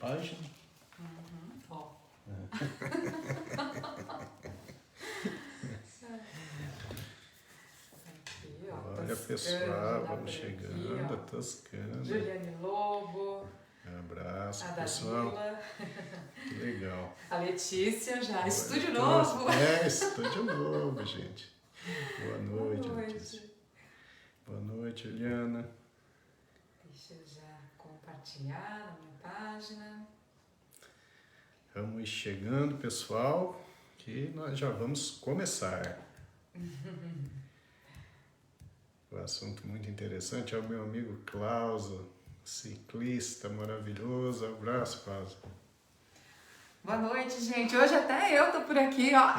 página. Ó. Aqui, ó. Olha, pessoal, vamos chegando, a Toscana. Juliane Lobo. Abraço, A pessoal. Danila. Que legal. A Letícia já. Estúdio Então, novo. Estúdio novo, gente. Boa noite, Boa noite. Letícia. Boa noite, Juliana. Deixa eu já compartilhar na minha página. Vamos chegando, pessoal, que nós já vamos começar. O assunto muito interessante é o meu amigo Clauso, ciclista maravilhoso. Abraço, Clauso. Boa noite, gente. Hoje até eu tô por aqui, ó.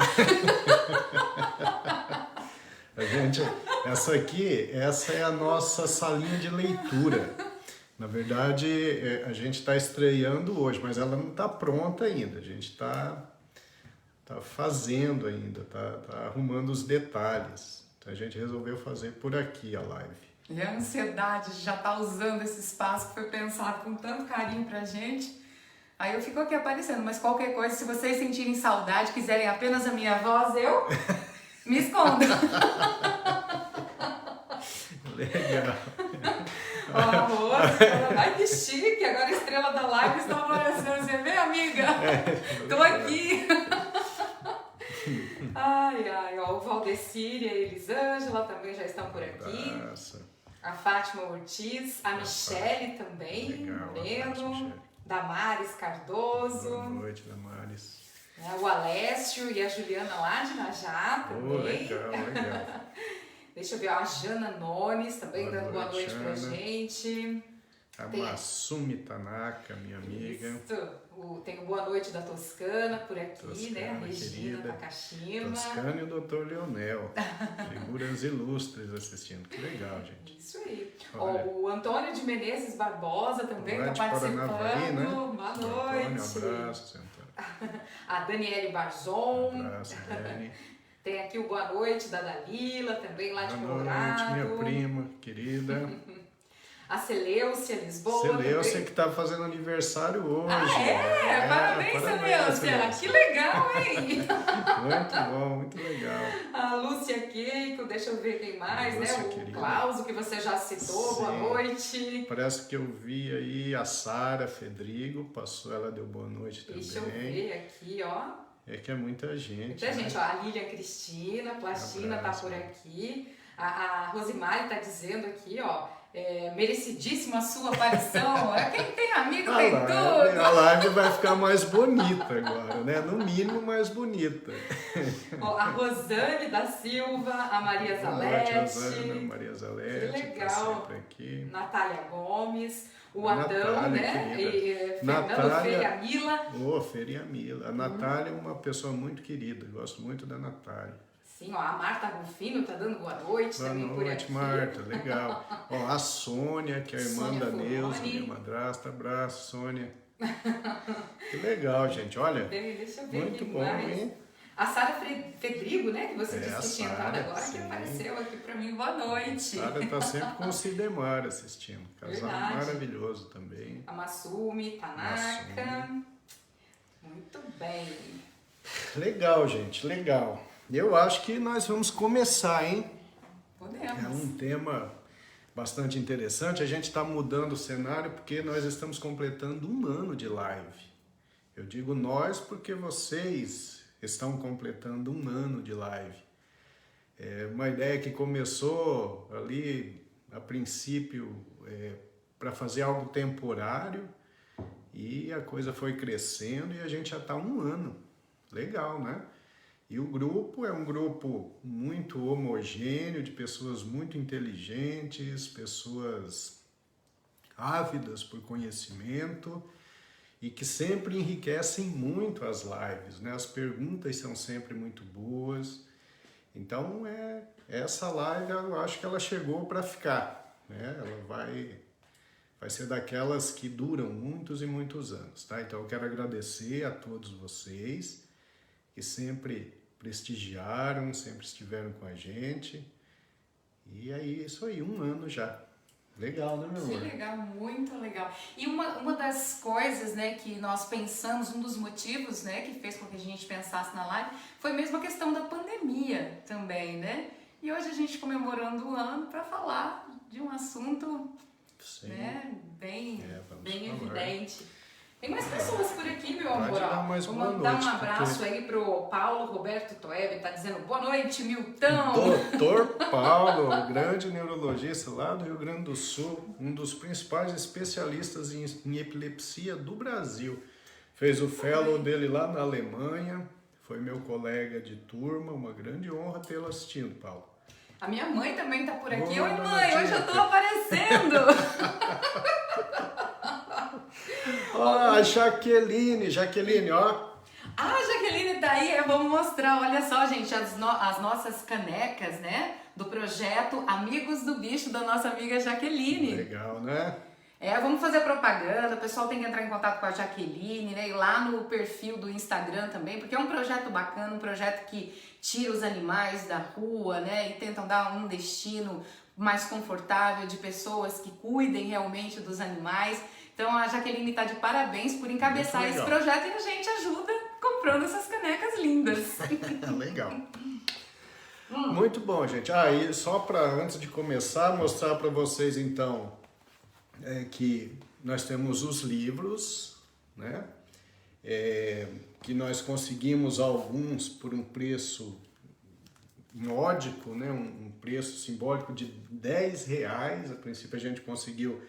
Essa é a nossa salinha de leitura. Na verdade, a gente está estreando hoje, mas ela não está pronta ainda. A gente está fazendo ainda, tá arrumando os detalhes. Então a gente resolveu fazer por aqui a live. E a ansiedade de já estar usando esse espaço que foi pensado com tanto carinho pra gente. Aí eu fico aqui aparecendo, mas qualquer coisa, se vocês sentirem saudade, quiserem apenas a minha voz, eu me escondo. Legal. Ó, a Rose, ai que chique, agora a estrela da live está aparecendo. Você vê, amiga? Tô aqui. Ai, ó, o Valdecir e a Elisângela também já estão por aqui. Nossa. A Fátima Ortiz, a Michele também, Legal, Moreno, Damares Cardoso. Boa noite, Damares. O Alessio e a Juliana lá de Najá também. Legal. Deixa eu ver, a Jana Nones também dando boa noite pra Jana. gente. A Masumi Tanaka, minha amiga. Isso. Tem o Boa Noite da Toscana por aqui, Toscana, né? A Regina querida. Takashima. Toscana e o Dr. Leonel. Figuras ilustres assistindo. Que legal, gente. Isso aí. Olha. O Antônio de Menezes Barbosa também Lá está de participando. Paranavaí, né? Boa noite. Antônio, abraço, Antônio. A Daniele Barzon. Abraço, Dani. Tem aqui o Boa Noite da Dalila, também lá de Boa Colorado. noite, minha prima, querida. A Celeucia Lisboa. Celeucia, também. que está fazendo aniversário hoje. Parabéns, Celeucia. Que legal, hein? Muito bom, muito legal. A Lúcia Keiko, deixa eu ver quem mais, Lúcia, né? O querida. Clauso, que você já citou, Sim. boa noite. Parece que eu vi aí a Sara Fedrigo, passou, ela deu boa noite também. Deixa eu ver aqui, ó. É que é muita gente. Muita gente, ó. A Lilian Cristina, Plastina Abraço. tá por aqui. A Rosimari tá dizendo aqui, ó. Merecidíssima a sua aparição. Quem tem amigo tem tudo. A live vai ficar mais bonita agora, né? No mínimo mais bonita. Ó, a Rosane da Silva, a Maria Boa noite, Zalete. Rosana, Maria Zalete, Que legal. tá sempre aqui. Natália Gomes, o Natália, Adão, né? querida. E Fernando Natália. Feriamila. Ô, Feriamila. A Natália é uma pessoa muito querida, gosto muito da Natália. Sim, ó, a Marta Rufino tá dando boa noite Boa também por noite, aqui. Marta, legal. Ó, a Sônia, que é a irmã Sônia da Furloni. Neuza, minha madrasta. Abraço, Sônia. Que legal, gente, olha. Deixa eu ver Muito quem bom, mais. hein? A Sara Fedrigo, né? Que você disse a que tinha entrado Sara, agora, sim. que apareceu aqui pra mim. Boa noite. A Sara tá sempre com o Cidemar assistindo. Casal Verdade. maravilhoso também. A Masumi, Tanaka. Masumi. Muito bem. Legal, gente, legal. Eu acho que nós vamos começar, hein? Podemos. É um tema bastante interessante. A gente está mudando o cenário porque nós estamos completando 1 ano de live. Eu digo nós porque vocês estão completando 1 ano de live. É uma ideia que começou ali, a princípio, para fazer algo temporário, e a coisa foi crescendo e a gente já está 1 ano. Legal, né? E o grupo é um grupo muito homogêneo, de pessoas muito inteligentes, pessoas ávidas por conhecimento e que sempre enriquecem muito as lives, né? As perguntas são sempre muito boas. Então, essa live, eu acho que ela chegou para ficar, né? Ela vai ser daquelas que duram muitos e muitos anos, tá? Então, eu quero agradecer a todos vocês que sempre prestigiaram, sempre estiveram com a gente. E é isso aí, 1 ano já. Legal, né, meu Que amor? legal, muito legal. E uma das coisas, né, que nós pensamos, um dos motivos, né, que fez com que a gente pensasse na live, foi mesmo a questão da pandemia também, né? E hoje a gente comemorando o ano para falar de um assunto, Sim. né, bem, Vamos bem falar. evidente. Tem mais pessoas por aqui, meu Pode amor. dar Ó. mais Vou boa mandar noite, um abraço porque- aí pro Paulo Roberto Toebe, tá dizendo boa noite, Milton. Doutor Paulo, grande neurologista lá do Rio Grande do Sul, um dos principais especialistas em epilepsia do Brasil. Fez o fellow dele lá na Alemanha, foi meu colega de turma, uma grande honra tê-lo assistindo, Paulo. A minha mãe também tá por aqui. Boa, Oi, dona mãe, hoje eu tô Dica. aparecendo. Ah, Jaqueline, ó. Ah, a Jaqueline tá aí, vamos mostrar. Olha só, gente, as nossas canecas, né? Do projeto Amigos do Bicho, da nossa amiga Jaqueline. Legal, né? Vamos fazer propaganda, o pessoal tem que entrar em contato com a Jaqueline, né? E lá no perfil do Instagram também, porque é um projeto bacana, um projeto que tira os animais da rua, né? E tentam dar um destino mais confortável de pessoas que cuidem realmente dos animais. Então a Jaqueline tá de parabéns por encabeçar esse projeto e a gente ajuda comprando essas canecas lindas. Legal. Muito bom, gente. E só para antes de começar, mostrar para vocês então que nós temos os livros, né? Que nós conseguimos alguns por um preço módico, né? Um preço simbólico de R$10. A princípio a gente conseguiu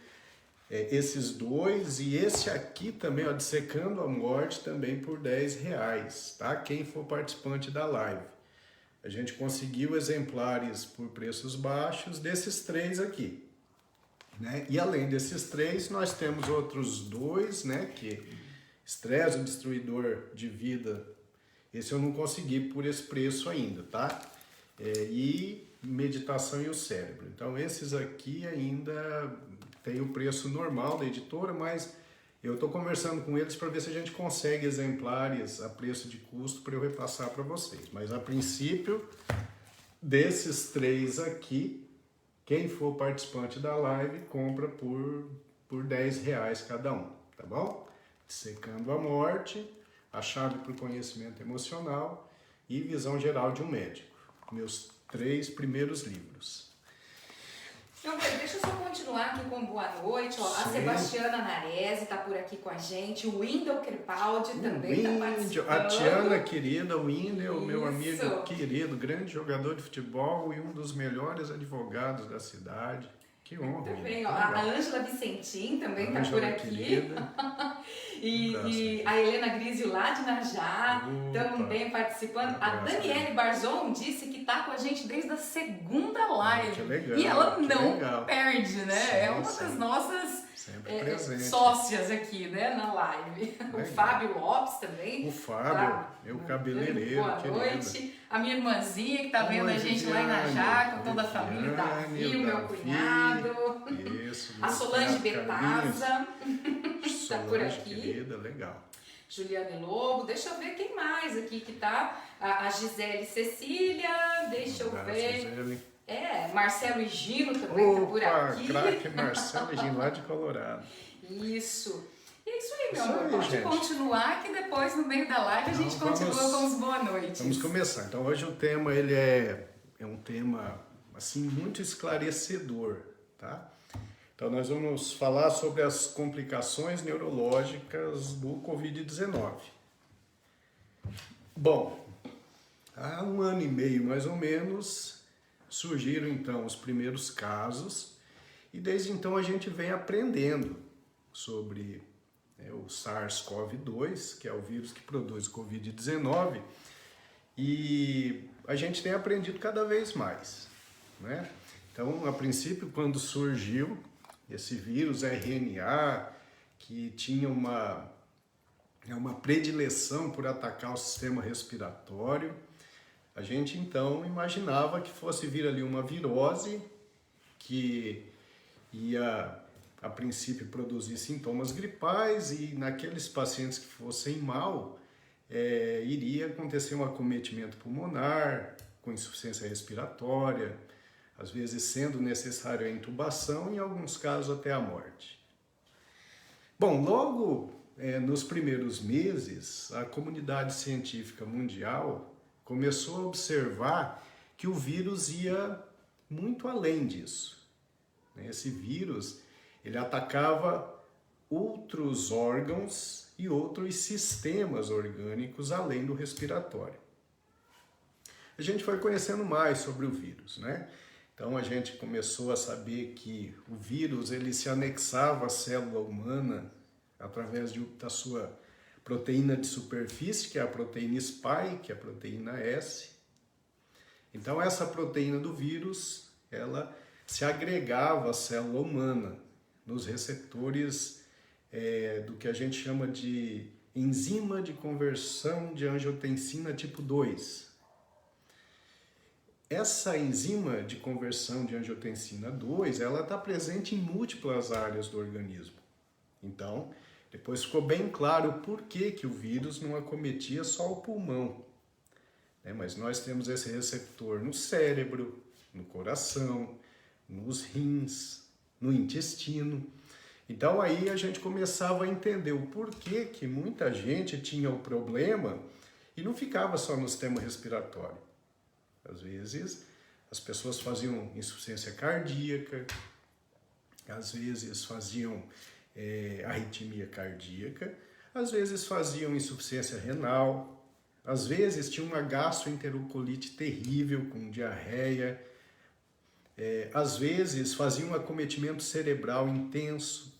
esses dois e esse aqui também, ó, Dissecando a Morte, também por R$10, tá? Quem for participante da live. A gente conseguiu exemplares por preços baixos desses três aqui, né? E além desses três, nós temos outros dois, né? Que Estresse, o Destruidor de Vida, esse eu não consegui por esse preço ainda, tá? E Meditação e o Cérebro. Então esses aqui ainda tem o preço normal da editora, mas eu estou conversando com eles para ver se a gente consegue exemplares a preço de custo para eu repassar para vocês. Mas a princípio, desses três aqui, quem for participante da live compra por R$10 cada um, tá bom? Dissecando a Morte, A Chave para o Conhecimento Emocional e Visão Geral de um Médico. Meus 3 primeiros livros. Então, deixa eu só continuar aqui com boa noite. Ó, a Sebastiana Narese está por aqui com a gente. O Wendel Crepaldi também está participando. A Tiana querida, o Wendel, meu amigo querido, grande jogador de futebol e um dos melhores advogados da cidade. Que honra. Também, ó, a Ângela Vicentim também está por aqui. e a Helena Grisio lá de Najá também participando. A Daniele Barzon disse que está com a gente desde a segunda live. Que legal, e ela não perde, né? Sim, é uma das nossas sócias aqui, né, na live. Legal. O Fábio Lopes também. O Fábio, meu cabeleireiro. Boa noite. A minha irmãzinha que tá vendo a gente lá em Najá, com toda a família, o Davi, o meu cunhado. Isso, a Solange Betaza tá por aqui. Querida, legal. Juliane Lobo, deixa eu ver quem mais aqui que tá. A Gisele Cecília, deixa eu ver. Gisele. Marcelo e Gino também tá por aqui. Craque Marcelo e Gino lá de Colorado. Isso. E é isso aí, meu amor. Pode gente continuar que depois no meio da live a gente continua com os boa noites. Vamos começar. Então hoje o tema ele é um tema assim muito esclarecedor, tá? Então nós vamos falar sobre as complicações neurológicas do Covid-19. Bom, há 1 ano e meio mais ou menos surgiram então os primeiros casos e desde então a gente vem aprendendo sobre o SARS-CoV-2, que é o vírus que produz Covid-19, e a gente tem aprendido cada vez mais, né? Então, a princípio, quando surgiu esse vírus RNA, que tinha uma predileção por atacar o sistema respiratório, a gente então imaginava que fosse vir ali uma virose que ia a princípio produzir sintomas gripais e naqueles pacientes que fossem mal, iria acontecer um acometimento pulmonar, com insuficiência respiratória, às vezes sendo necessário a intubação, em alguns casos até a morte. Bom, logo nos primeiros meses, a comunidade científica mundial começou a observar que o vírus ia muito além disso. Esse vírus, ele atacava outros órgãos e outros sistemas orgânicos além do respiratório. A gente foi conhecendo mais sobre o vírus, né? Então a gente começou a saber que o vírus ele se anexava à célula humana através da sua proteína de superfície, que é a proteína spike, que é a proteína S. Então essa proteína do vírus, ela se agregava à célula humana nos receptores do que a gente chama de enzima de conversão de angiotensina tipo 2. Essa enzima de conversão de angiotensina 2, ela está presente em múltiplas áreas do organismo. Então, depois ficou bem claro por que o vírus não acometia só o pulmão. Mas nós temos esse receptor no cérebro, no coração, nos rins, no intestino. Então aí a gente começava a entender o porquê que muita gente tinha o problema e não ficava só no sistema respiratório. Às vezes, as pessoas faziam insuficiência cardíaca, às vezes faziam arritmia cardíaca, às vezes faziam insuficiência renal, às vezes tinha uma gastroenterocoliite terrível com diarreia, às vezes faziam um acometimento cerebral intenso.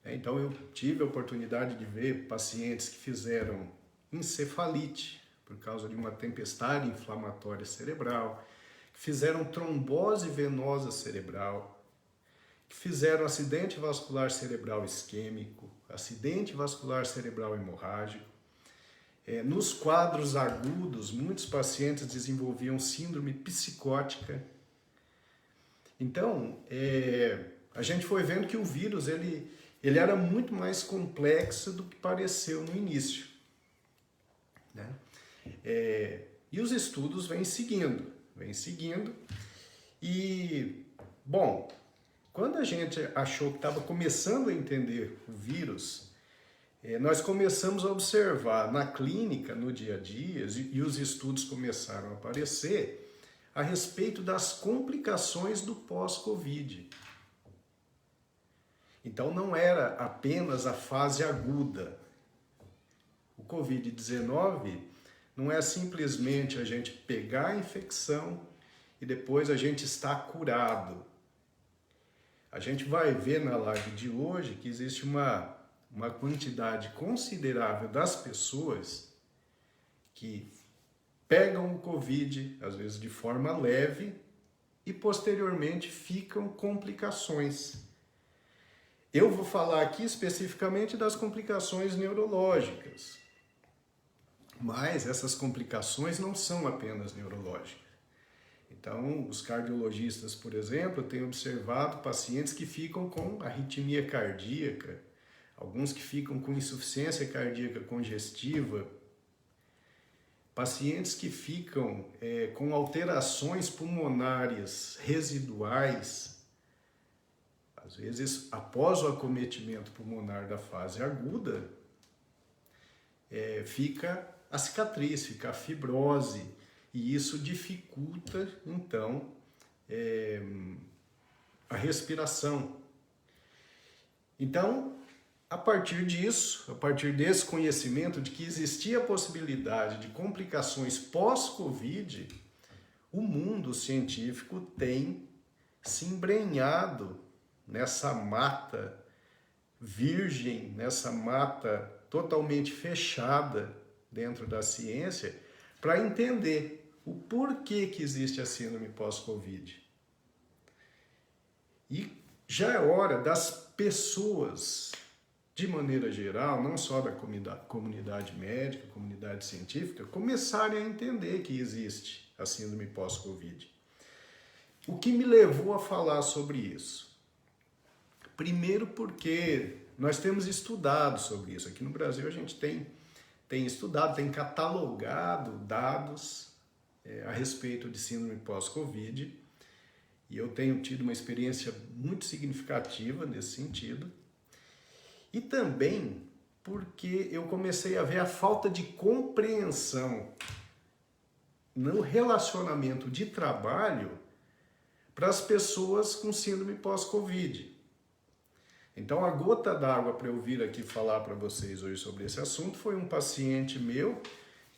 Então eu tive a oportunidade de ver pacientes que fizeram encefalite, por causa de uma tempestade inflamatória cerebral, que fizeram trombose venosa cerebral, que fizeram acidente vascular cerebral isquêmico, acidente vascular cerebral hemorrágico. Nos quadros agudos, muitos pacientes desenvolviam síndrome psicótica. Então, a gente foi vendo que o vírus ele era muito mais complexo do que pareceu no início, né? E os estudos vêm seguindo. E, bom, quando a gente achou que estava começando a entender o vírus, nós começamos a observar na clínica, no dia a dia, e os estudos começaram a aparecer a respeito das complicações do pós-Covid. Então não era apenas a fase aguda. O Covid-19 não é simplesmente a gente pegar a infecção e depois a gente está curado. A gente vai ver na live de hoje que existe uma quantidade considerável das pessoas que pegam o Covid, às vezes de forma leve, e posteriormente ficam complicações. Eu vou falar aqui especificamente das complicações neurológicas. Mas essas complicações não são apenas neurológicas. Então, os cardiologistas, por exemplo, têm observado pacientes que ficam com arritmia cardíaca, alguns que ficam com insuficiência cardíaca congestiva, pacientes que ficam com alterações pulmonares residuais, às vezes após o acometimento pulmonar da fase aguda, fica a cicatriz, fica a fibrose, e isso dificulta, então, a respiração. Então, a partir disso, a partir desse conhecimento de que existia a possibilidade de complicações pós-Covid, o mundo científico tem se embrenhado nessa mata virgem, nessa mata totalmente fechada dentro da ciência, para entender o porquê que existe a síndrome pós-Covid. E já é hora das pessoas, de maneira geral, não só da comunidade médica, comunidade científica, começarem a entender que existe a síndrome pós-Covid. O que me levou a falar sobre isso? Primeiro porque nós temos estudado sobre isso. Aqui no Brasil a gente tem estudado, tem catalogado dados a respeito de síndrome pós-Covid. E eu tenho tido uma experiência muito significativa nesse sentido. E também porque eu comecei a ver a falta de compreensão no relacionamento de trabalho para as pessoas com síndrome pós-Covid. Então, a gota d'água para eu vir aqui falar para vocês hoje sobre esse assunto foi um paciente meu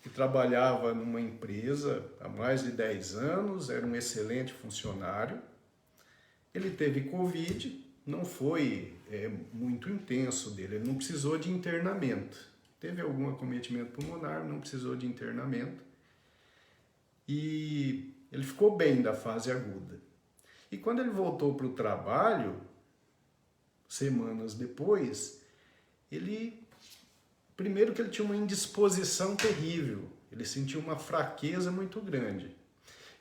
que trabalhava numa empresa há mais de 10 anos, era um excelente funcionário. Ele teve Covid, não foi muito intenso dele, ele não precisou de internamento. Teve algum acometimento pulmonar, não precisou de internamento. E ele ficou bem da fase aguda. E quando ele voltou para o trabalho, semanas depois, primeiro que ele tinha uma indisposição terrível, ele sentiu uma fraqueza muito grande.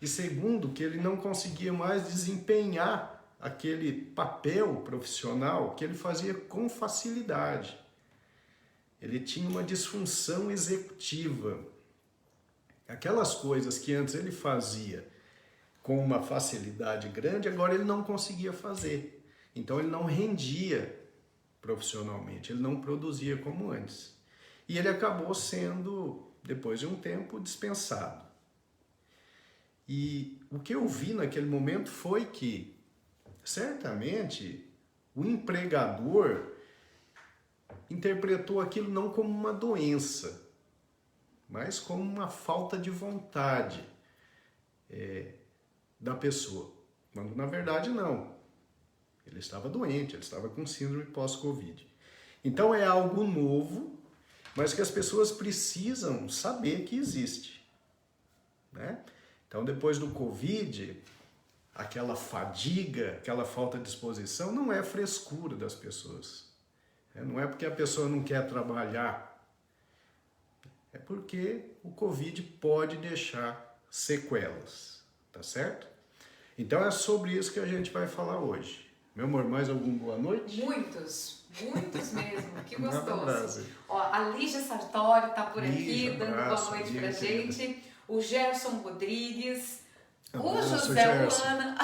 E segundo, que ele não conseguia mais desempenhar aquele papel profissional que ele fazia com facilidade. Ele tinha uma disfunção executiva. Aquelas coisas que antes ele fazia com uma facilidade grande, agora ele não conseguia fazer. Então ele não rendia profissionalmente, ele não produzia como antes. E ele acabou sendo, depois de um tempo, dispensado. E o que eu vi naquele momento foi que, certamente, o empregador interpretou aquilo não como uma doença, mas como uma falta de vontade da pessoa. Quando na verdade não. Ele estava doente, ele estava com síndrome pós-Covid. Então é algo novo, mas que as pessoas precisam saber que existe, né? Então depois do Covid, aquela fadiga, aquela falta de disposição não é frescura das pessoas. Não é porque a pessoa não quer trabalhar, é porque o Covid pode deixar sequelas, tá certo? Então é sobre isso que a gente vai falar hoje. Meu amor, mais algum boa noite? Muitos mesmo, que gostoso. Abraço. Ó, a Lígia Sartori tá por aqui, Lígia, dando abraço, boa noite Lígia, pra gente. O Gerson Rodrigues, o Abraço, José Gerson. Ana,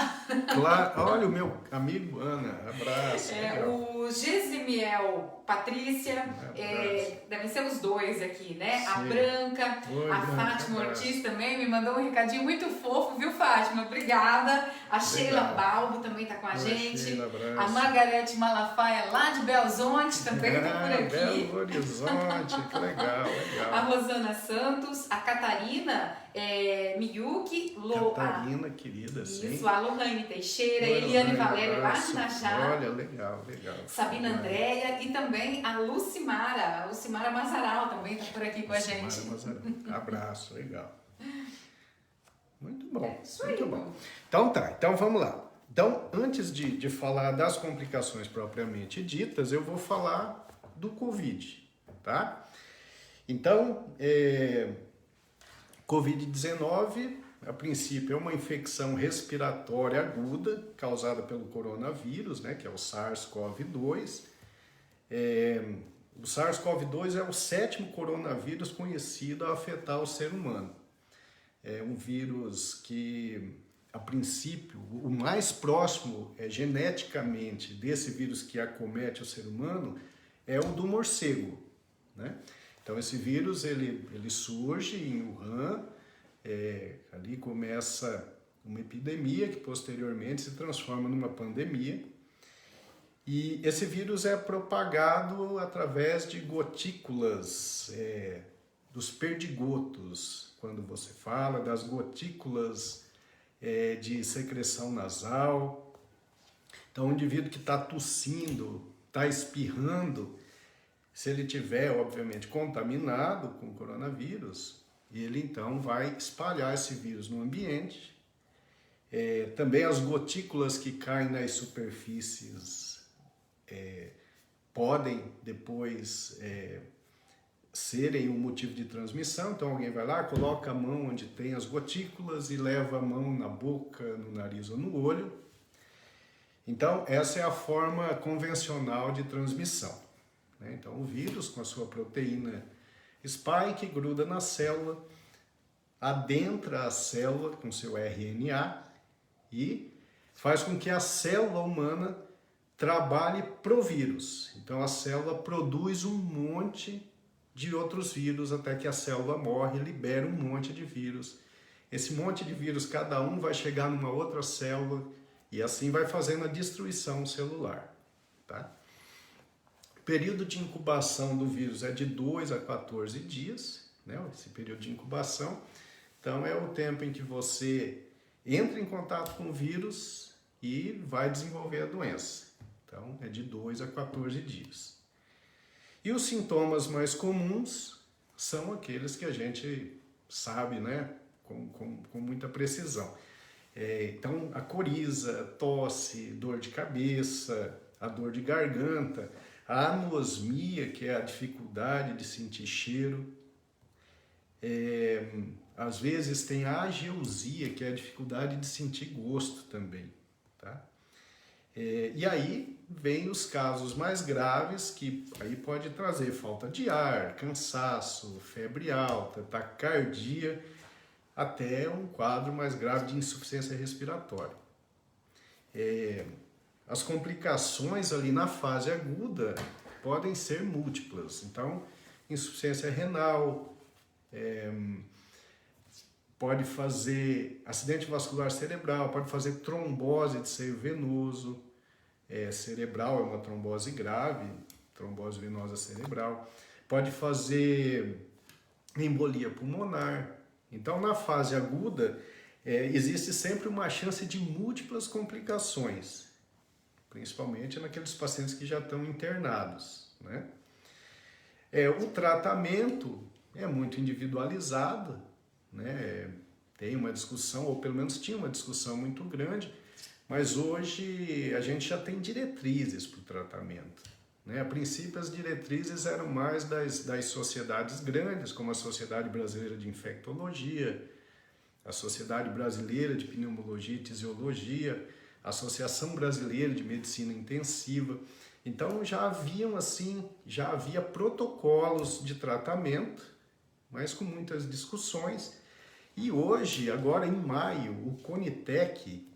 Claro, olha o meu amigo Ana, abraço. legal. o Gesimiel Patrícia, Abraço. devem ser os dois aqui, né? A Sim. Branca, Oi, a Branca, Fátima abraço. Ortiz também me mandou um recadinho muito fofo, viu, Fátima? Obrigada. A Sheila Balbo também tá com a Oi, gente. Sheila, abraço. A Margarete Malafaia, lá de Belzonte, também tá por aqui. Belo Horizonte, que legal, legal. A Rosana Santos, a Catarina Miyuki, Catarina, querida, sim. isso, a Lohane Teixeira, Oi, Eliane Lohane, Valério, lá de abraço. Najá. Olha, legal, legal. Sabina Andréia e também a Lucimara Mazaral também está por aqui com a gente. Mazaral. Abraço, legal. Muito bom, Isso aí, muito bom. Então tá, então vamos lá. Então, antes de falar das complicações propriamente ditas, eu vou falar do Covid, tá? Então, Covid-19, a princípio, é uma infecção respiratória aguda causada pelo coronavírus, né, que é o SARS-CoV-2. O SARS-CoV-2 é o 7º coronavírus conhecido a afetar o ser humano. É um vírus que, a princípio, o mais próximo geneticamente desse vírus que acomete o ser humano é o do morcego, né? Então esse vírus ele surge em Wuhan, ali começa uma epidemia que posteriormente se transforma numa pandemia. E esse vírus é propagado através de gotículas dos perdigotos, quando você fala das gotículas de secreção nasal. Então, o indivíduo que está tossindo, está espirrando, se ele tiver, obviamente, contaminado com o coronavírus, ele então vai espalhar esse vírus no ambiente. Também as gotículas que caem nas superfícies podem depois serem um motivo de transmissão. Então alguém vai lá, coloca a mão onde tem as gotículas e leva a mão na boca, no nariz ou no olho. Então essa é a forma convencional de transmissão, né? Então o vírus com a sua proteína spike gruda na célula, adentra a célula com seu RNA e faz com que a célula humana trabalhe pro vírus. Então a célula produz um monte de outros vírus até que a célula morre e libera um monte de vírus. Esse monte de vírus, cada um vai chegar numa outra célula e assim vai fazendo a destruição celular. Tá? O período de incubação do vírus é de 2 a 14 dias, né? Esse período de incubação. Então é o tempo em que você entra em contato com o vírus e vai desenvolver a doença. Então é de 2 a 14 dias. E os sintomas mais comuns são aqueles que a gente sabe, né? Com muita precisão. Então a coriza, tosse, dor de cabeça, a dor de garganta, a anosmia, que é a dificuldade de sentir cheiro. Às vezes tem a ageusia, que é a dificuldade de sentir gosto também. Tá? E aí vem os casos mais graves, que aí pode trazer falta de ar, cansaço, febre alta, taquicardia, até um quadro mais grave de insuficiência respiratória. As complicações ali na fase aguda podem ser múltiplas. Então, insuficiência renal, pode fazer acidente vascular cerebral, pode fazer trombose de seio venoso, cerebral é uma trombose grave, trombose venosa cerebral, pode fazer embolia pulmonar. Então, na fase aguda, existe sempre uma chance de múltiplas complicações, principalmente naqueles pacientes que já estão internados, né? O tratamento é muito individualizado, né? Tem uma discussão, ou pelo menos tinha uma discussão muito grande, mas hoje a gente já tem diretrizes para o tratamento, né? A princípio as diretrizes eram mais das sociedades grandes, como a Sociedade Brasileira de Infectologia, a Sociedade Brasileira de Pneumologia e Tisiologia, a Associação Brasileira de Medicina Intensiva. Então já havia protocolos de tratamento, mas com muitas discussões. E hoje, agora em maio, o CONITEC,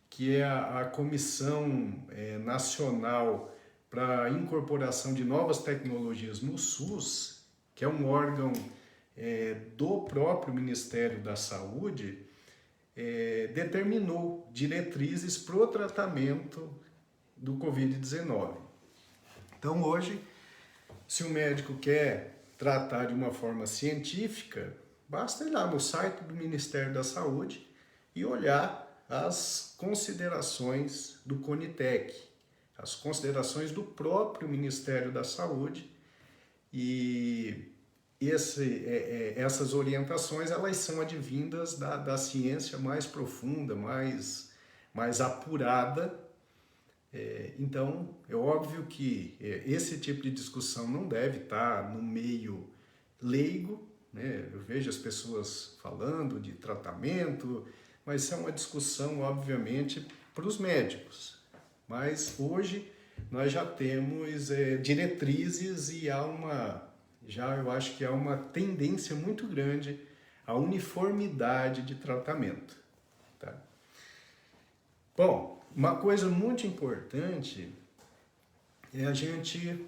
que é a Comissão Nacional para a Incorporação de Novas Tecnologias no SUS, que é um órgão do próprio Ministério da Saúde, determinou diretrizes para o tratamento do Covid-19. Então hoje, se o médico quer tratar de uma forma científica, basta ir lá no site do Ministério da Saúde e olhar as considerações do CONITEC, as considerações do próprio Ministério da Saúde, e essas orientações elas são advindas da ciência mais profunda, mais apurada. Então, é óbvio que esse tipo de discussão não deve estar no meio leigo, né? Eu vejo as pessoas falando de tratamento, mas isso é uma discussão, obviamente, para os médicos. Mas hoje nós já temos diretrizes e eu acho que há uma tendência muito grande à uniformidade de tratamento. Tá? Bom, uma coisa muito importante é a gente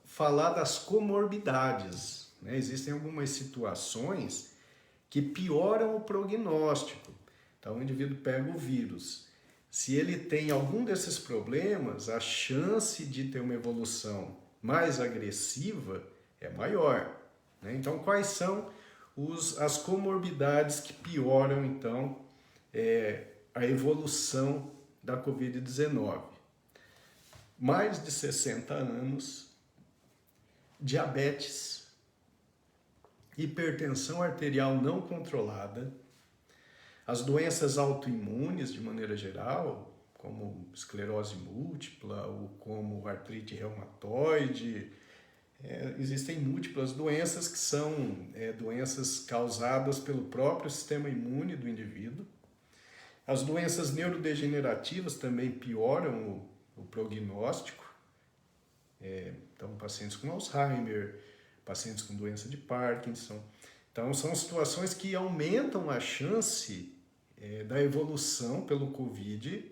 falar das comorbidades, né? Existem algumas situações que pioram o prognóstico. Então o indivíduo pega o vírus. Se ele tem algum desses problemas, a chance de ter uma evolução mais agressiva é maior, né? Então, quais são as comorbidades que pioram, então, a evolução da Covid-19? Mais de 60 anos, diabetes, hipertensão arterial não controlada, as doenças autoimunes, de maneira geral, como esclerose múltipla ou como artrite reumatoide. Existem múltiplas doenças que são doenças causadas pelo próprio sistema imune do indivíduo. As doenças neurodegenerativas também pioram o prognóstico. Então, pacientes com Alzheimer, pacientes com doença de Parkinson. Então, são situações que aumentam a chance da evolução pelo Covid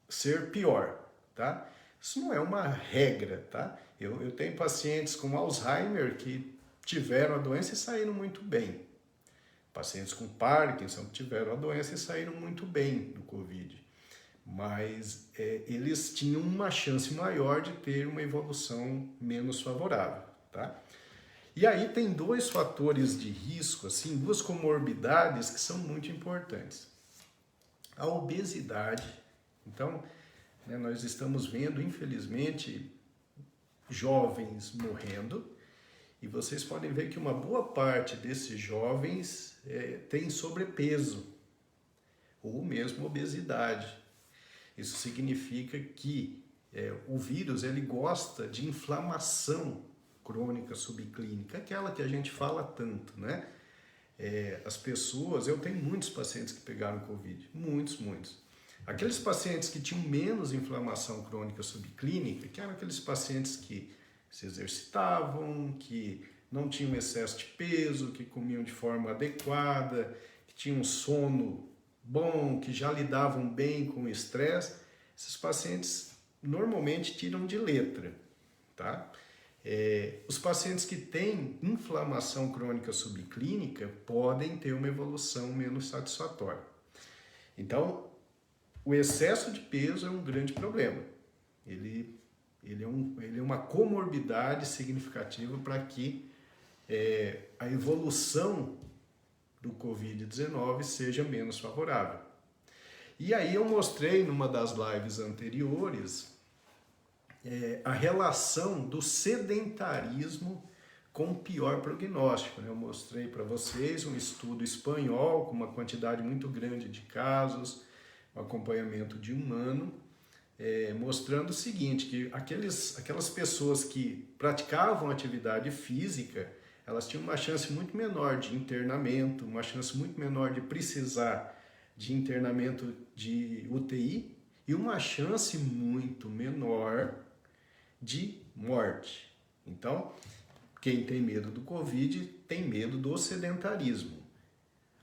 ser pior, tá? Isso não é uma regra, tá? Eu tenho pacientes com Alzheimer que tiveram a doença e saíram muito bem. Pacientes com Parkinson que tiveram a doença e saíram muito bem do Covid. Mas eles tinham uma chance maior de ter uma evolução menos favorável, tá? E aí tem dois fatores de risco, assim, duas comorbidades que são muito importantes. A obesidade. Então, né, nós estamos vendo, infelizmente, jovens morrendo, e vocês podem ver que uma boa parte desses jovens tem sobrepeso ou mesmo obesidade. Isso significa que o vírus ele gosta de inflamação crônica subclínica, aquela que a gente fala tanto, né? As pessoas, eu tenho muitos pacientes que pegaram Covid, muitos. Aqueles pacientes que tinham menos inflamação crônica subclínica, que eram aqueles pacientes que se exercitavam, que não tinham excesso de peso, que comiam de forma adequada, que tinham sono bom, que já lidavam bem com o estresse, esses pacientes normalmente tiram de letra, tá? Os pacientes que têm inflamação crônica subclínica podem ter uma evolução menos satisfatória. Então, o excesso de peso é um grande problema. Ele é uma comorbidade significativa para que a evolução do Covid-19 seja menos favorável. E aí eu mostrei numa das lives anteriores a relação do sedentarismo com pior prognóstico. Eu mostrei para vocês um estudo espanhol com uma quantidade muito grande de casos, um acompanhamento de 1 ano, mostrando o seguinte, que aquelas pessoas que praticavam atividade física, elas tinham uma chance muito menor de internamento, uma chance muito menor de precisar de internamento de UTI e uma chance muito menor de morte. Então, quem tem medo do Covid tem medo do sedentarismo.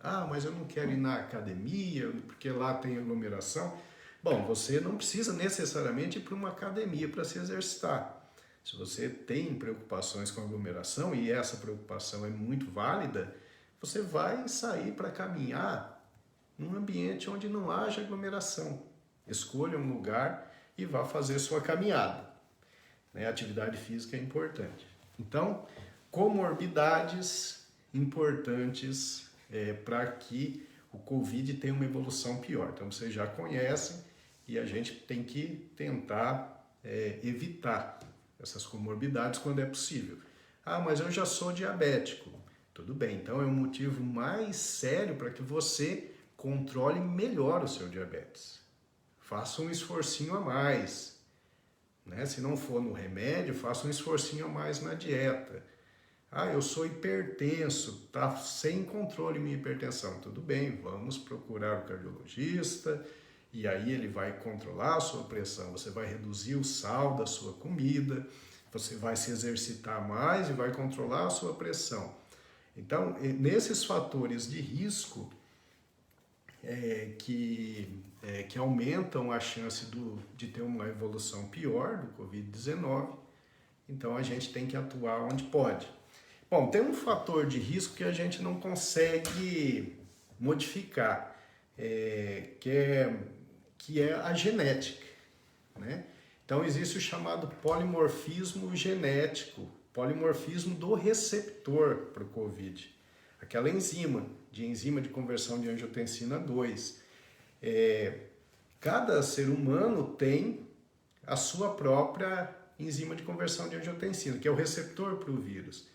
Ah, mas eu não quero ir na academia porque lá tem aglomeração. Bom, você não precisa necessariamente ir para uma academia para se exercitar. Se você tem preocupações com aglomeração, e essa preocupação é muito válida, você vai sair para caminhar num ambiente onde não haja aglomeração. Escolha um lugar e vá fazer sua caminhada. A atividade física é importante. Então, comorbidades importantes para que o Covid tenha uma evolução pior. Então, vocês já conhecem e a gente tem que tentar evitar essas comorbidades quando é possível. Ah, mas eu já sou diabético. Tudo bem, então é um motivo mais sério para que você controle melhor o seu diabetes. Faça um esforcinho a mais. Se não for no remédio, faça um esforcinho a mais na dieta. Ah, eu sou hipertenso, está sem controle minha hipertensão. Tudo bem, vamos procurar o cardiologista e aí ele vai controlar a sua pressão. Você vai reduzir o sal da sua comida, você vai se exercitar mais e vai controlar a sua pressão. Então, nesses fatores de risco que aumentam a chance de ter uma evolução pior do Covid-19, então a gente tem que atuar onde pode. Bom, tem um fator de risco que a gente não consegue modificar, que é a genética, né? Então existe o chamado polimorfismo genético, polimorfismo do receptor para o Covid, aquela enzima de conversão de angiotensina 2. Cada ser humano tem a sua própria enzima de conversão de angiotensina, que é o receptor para o vírus.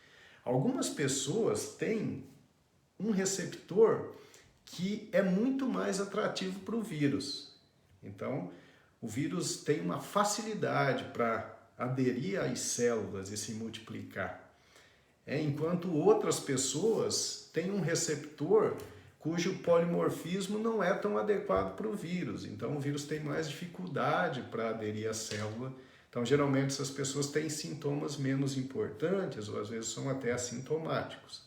Algumas pessoas têm um receptor que é muito mais atrativo para o vírus. Então, o vírus tem uma facilidade para aderir às células e se multiplicar. Enquanto outras pessoas têm um receptor cujo polimorfismo não é tão adequado para o vírus. Então, o vírus tem mais dificuldade para aderir à célula. Então, geralmente, essas pessoas têm sintomas menos importantes ou às vezes são até assintomáticos.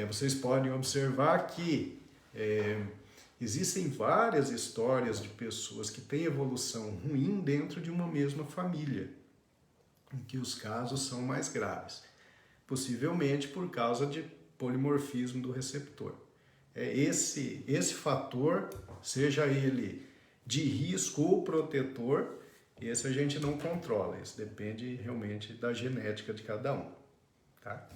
Vocês podem observar que Existem várias histórias de pessoas que têm evolução ruim dentro de uma mesma família, em que os casos são mais graves, possivelmente por causa de polimorfismo do receptor. Esse fator, seja ele de risco ou protetor, esse a gente não controla, isso depende realmente da genética de cada um, tá?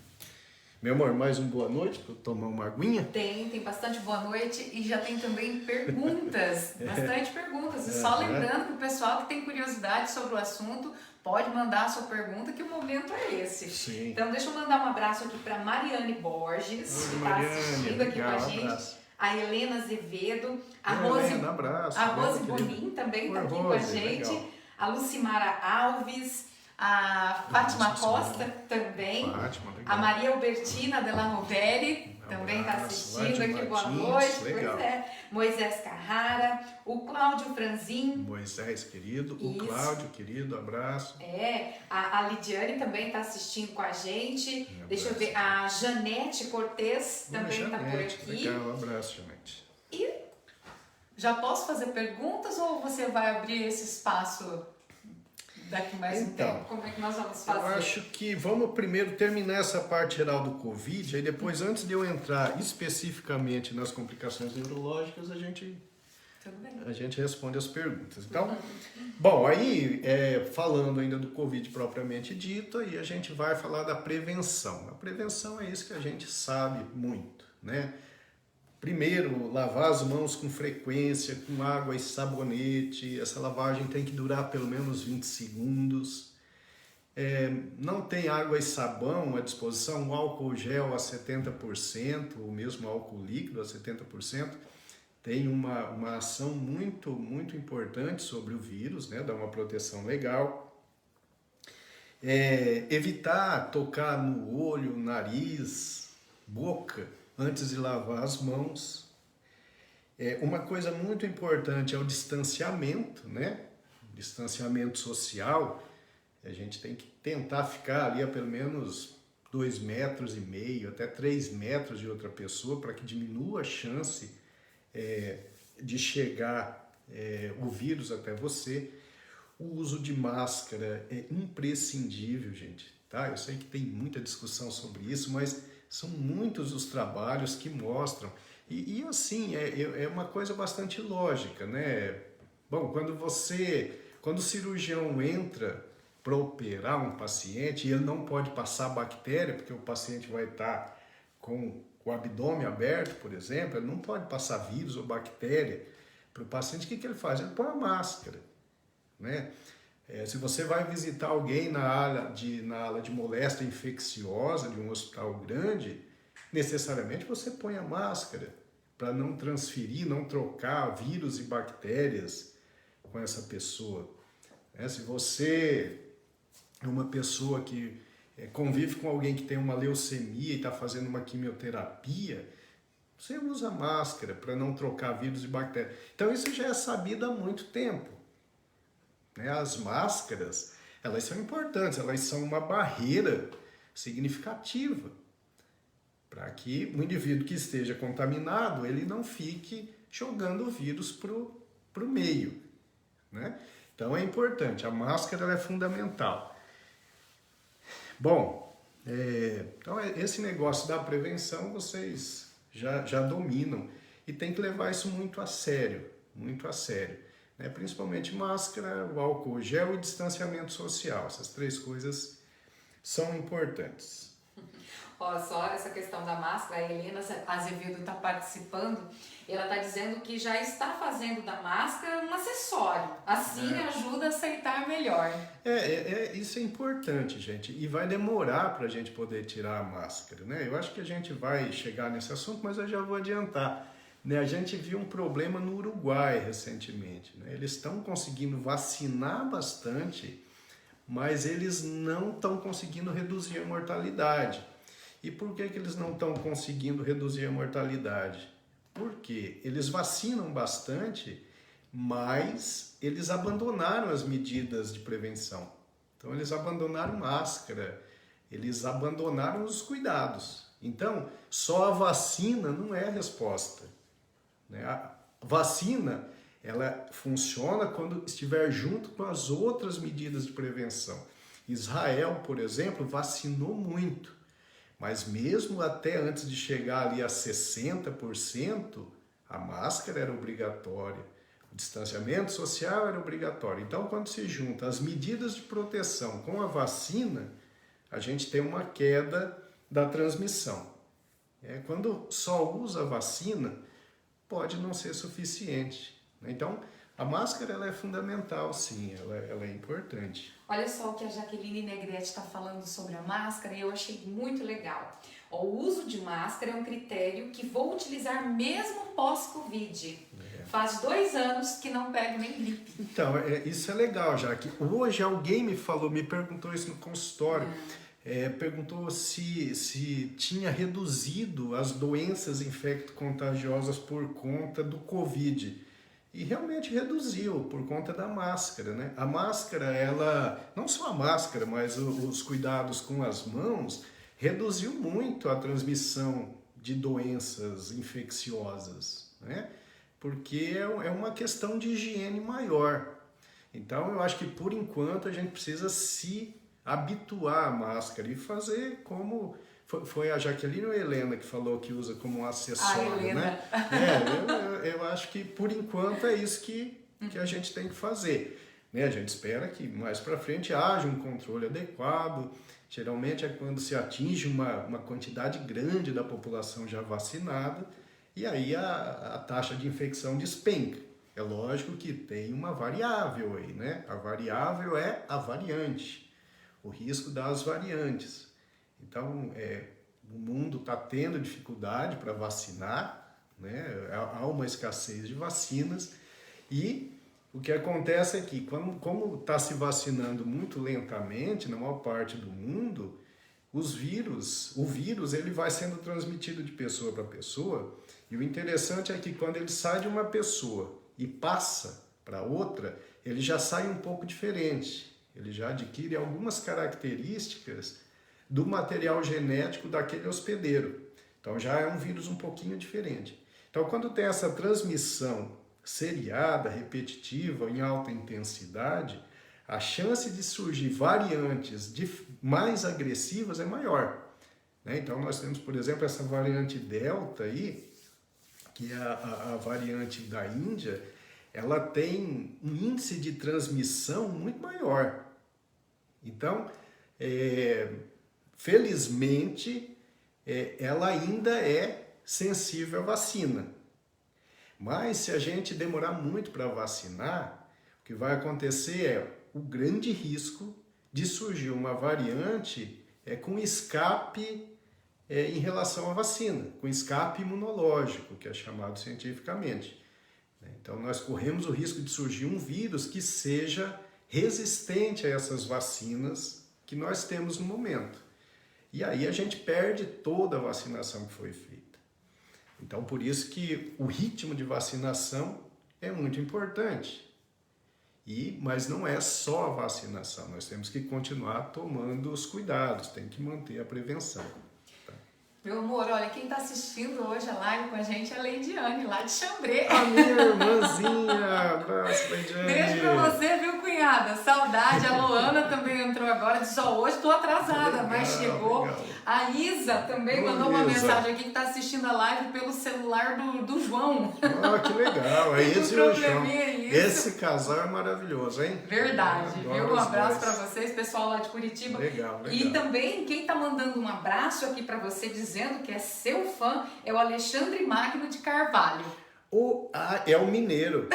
Meu amor, mais uma boa noite para eu tomar uma aguinha? Tem bastante boa noite e já tem também perguntas, bastante perguntas. E só lembrando que o pessoal que tem curiosidade sobre o assunto pode mandar a sua pergunta, que o momento é esse. Sim. Então deixa eu mandar um abraço aqui para Mariane Borges, que está assistindo aqui com a gente. Abraço. A Helena Azevedo, a Helena, abraço, a Rose Bonin também está aqui com a gente. Legal. A Lucimara Alves, a Fátima Costa também, a Maria Albertina Della Roveri também está assistindo aqui, boa noite, legal. Pois é, Moisés Carrara, o Cláudio Franzin. Moisés, querido, o Cláudio, querido, abraço. A Lidiane também está assistindo com a gente, deixa eu ver, a Janete Cortez também está por aqui. Legal, um abraço, Janete. E já posso fazer perguntas ou você vai abrir esse espaço daqui mais um tempo? Como é que nós vamos fazer? Eu acho que vamos primeiro terminar essa parte geral do Covid, aí depois, antes de eu entrar especificamente nas complicações neurológicas, a gente responde as perguntas. Então, bom, aí falando ainda do Covid propriamente dito, aí a gente vai falar da prevenção. A prevenção é isso que a gente sabe muito, né? Primeiro, lavar as mãos com frequência, com água e sabonete. Essa lavagem tem que durar pelo menos 20 segundos. Não tem água e sabão à disposição, o álcool gel a 70%, ou mesmo álcool líquido a 70%, tem uma ação muito, muito importante sobre o vírus, né? Dá uma proteção legal. Evitar tocar no olho, nariz, boca, antes de lavar as mãos. Uma coisa muito importante é o distanciamento, né? Distanciamento social. A gente tem que tentar ficar ali a pelo menos 2,5 metros, até 3 metros de outra pessoa, para que diminua a chance de chegar o vírus até você. O uso de máscara é imprescindível, gente, tá? Eu sei que tem muita discussão sobre isso, mas são muitos os trabalhos que mostram. E assim, é uma coisa bastante lógica, né? Bom, quando o cirurgião entra para operar um paciente, e ele não pode passar bactéria, porque o paciente vai estar com o abdômen aberto, por exemplo, ele não pode passar vírus ou bactéria para o paciente. O que ele faz? Ele põe a máscara, né? Se você vai visitar alguém na ala de moléstia infecciosa de um hospital grande, necessariamente você põe a máscara para não transferir, não trocar vírus e bactérias com essa pessoa. Se você é uma pessoa que convive com alguém que tem uma leucemia e está fazendo uma quimioterapia, você usa máscara para não trocar vírus e bactérias. Então isso já é sabido há muito tempo. As máscaras, elas são importantes, elas são uma barreira significativa para que o indivíduo que esteja contaminado, ele não fique jogando o vírus para o meio, né? Então é importante, a máscara ela é fundamental. Bom, então esse negócio da prevenção vocês já dominam e tem que levar isso muito a sério, principalmente máscara, o álcool gel e distanciamento social. Essas 3 coisas são importantes. Só essa questão da máscara, a Helena Azevedo está participando, ela está dizendo que já está fazendo da máscara um acessório, assim ajuda a aceitar melhor. Isso é importante, gente, e vai demorar para a gente poder tirar a máscara, né? Eu acho que a gente vai chegar nesse assunto, mas eu já vou adiantar. A gente viu um problema no Uruguai recentemente, né? Eles estão conseguindo vacinar bastante, mas eles não estão conseguindo reduzir a mortalidade. E por que eles não estão conseguindo reduzir a mortalidade? Porque eles vacinam bastante, mas eles abandonaram as medidas de prevenção. Então eles abandonaram máscara, eles abandonaram os cuidados. Então, só a vacina não é a resposta. né? A vacina, ela funciona quando estiver junto com as outras medidas de prevenção. Israel, por exemplo, vacinou muito, mas mesmo até antes de chegar ali a 60%, a máscara era obrigatória, o distanciamento social era obrigatório. Então, quando se junta as medidas de proteção com a vacina, a gente tem uma queda da transmissão. Quando só usa a vacina, pode não ser suficiente. Então, a máscara ela é fundamental, sim, ela é importante. Olha só o que a Jaqueline Negrete está falando sobre a máscara e eu achei muito legal. O uso de máscara é um critério que vou utilizar mesmo pós-Covid. Faz 2 anos que não pego nem gripe. Então, isso é legal, já que hoje alguém me perguntou isso no consultório. Perguntou se tinha reduzido as doenças infecto-contagiosas por conta do Covid. E realmente reduziu por conta da máscara, né? A máscara, não só a máscara, mas os cuidados com as mãos, reduziu muito a transmissão de doenças infecciosas, né? Porque é uma questão de higiene maior. Então, eu acho que por enquanto a gente precisa se habituar à máscara e fazer como... Foi a Jaqueline ou a Helena que falou que usa como um acessório, né? Eu acho que por enquanto é isso que a gente tem que fazer. Né? A gente espera que mais para frente haja um controle adequado. Geralmente é quando se atinge uma quantidade grande da população já vacinada e aí a taxa de infecção despenca. É lógico que tem uma variável aí, né? A variável é a variante, o risco das variantes. Então, o mundo está tendo dificuldade para vacinar, né? Há uma escassez de vacinas e o que acontece é que, como está se vacinando muito lentamente na maior parte do mundo, o vírus ele vai sendo transmitido de pessoa para pessoa e o interessante é que quando ele sai de uma pessoa e passa para outra, ele já sai um pouco diferente, ele já adquire algumas características do material genético daquele hospedeiro. Então já é um vírus um pouquinho diferente. Então quando tem essa transmissão seriada, repetitiva, em alta intensidade, a chance de surgir variantes mais agressivas é maior. Né? Então nós temos, por exemplo, essa variante Delta aí, que é a variante da Índia, ela tem um índice de transmissão muito maior. Então, felizmente, ela ainda é sensível à vacina. Mas se a gente demorar muito para vacinar, o que vai acontecer é o grande risco de surgir uma variante com escape em relação à vacina, com escape imunológico, que é chamado cientificamente. Então, nós corremos o risco de surgir um vírus que seja resistente a essas vacinas que nós temos no momento. E aí a gente perde toda a vacinação que foi feita. Então, por isso que o ritmo de vacinação é muito importante. Mas não é só a vacinação, nós temos que continuar tomando os cuidados, tem que manter a prevenção. Meu amor, olha, quem está assistindo hoje a live com a gente é a Leidiane, lá de Xambrê. A minha irmãzinha, abraço, Leidiane. Beijo pra você, viu, cunhada? Saudade. A Luana também entrou agora, disse, hoje estou atrasada, legal, mas chegou. Legal. A Isa também mandou uma mensagem aqui que está assistindo a live pelo celular do João. Que legal, é esse o João. Esse casal é maravilhoso, hein? Verdade, viu? Um abraço para vocês, pessoal lá de Curitiba. Legal. E também, quem está mandando um abraço aqui para você, dizendo que é seu fã, é o Alexandre Magno de Carvalho. É o Mineiro.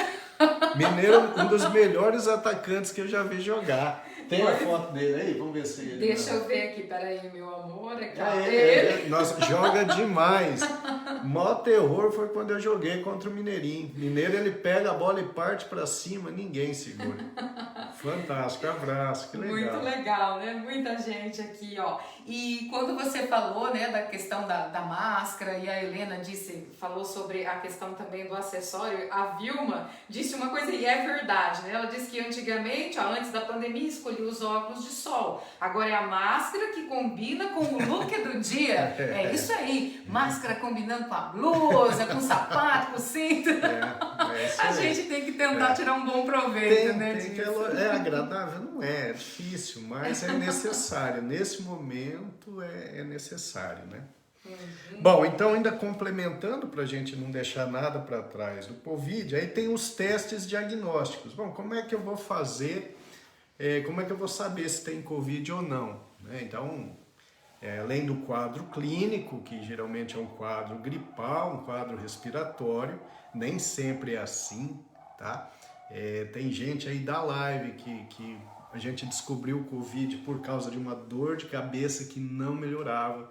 Mineiro, um dos melhores atacantes que eu já vi jogar. Tem a foto dele aí? Vamos ver se ele... Deixa eu ver aqui, peraí, meu amor. Nossa, joga demais. O maior terror foi quando eu joguei contra o Mineirinho. Mineiro, ele pega a bola e parte pra cima, ninguém segura. Fantástico, abraço, que legal. Muito legal, né? Muita gente aqui, ó. E quando você falou, né, da questão da máscara, e a Helena falou sobre a questão também do acessório, a Vilma disse uma coisa, e é verdade, né? Ela disse que antigamente, ó, antes da pandemia, escolhia os óculos de sol. Agora é a máscara que combina com o look do dia. É isso aí. Máscara combinando com a blusa, com o sapato, com o cinto. A gente tem que tentar tirar um bom proveito, né, disso. É agradável? Não é difícil, mas é necessário. Nesse momento é necessário, né? Bom, então ainda complementando para a gente não deixar nada para trás do Covid, aí tem os testes diagnósticos. Bom, como é que eu vou fazer, como é que eu vou saber se tem Covid ou não? Né? Então, além do quadro clínico, que geralmente é um quadro gripal, um quadro respiratório, nem sempre é assim, tá? Tem gente aí da live que a gente descobriu o Covid por causa de uma dor de cabeça que não melhorava.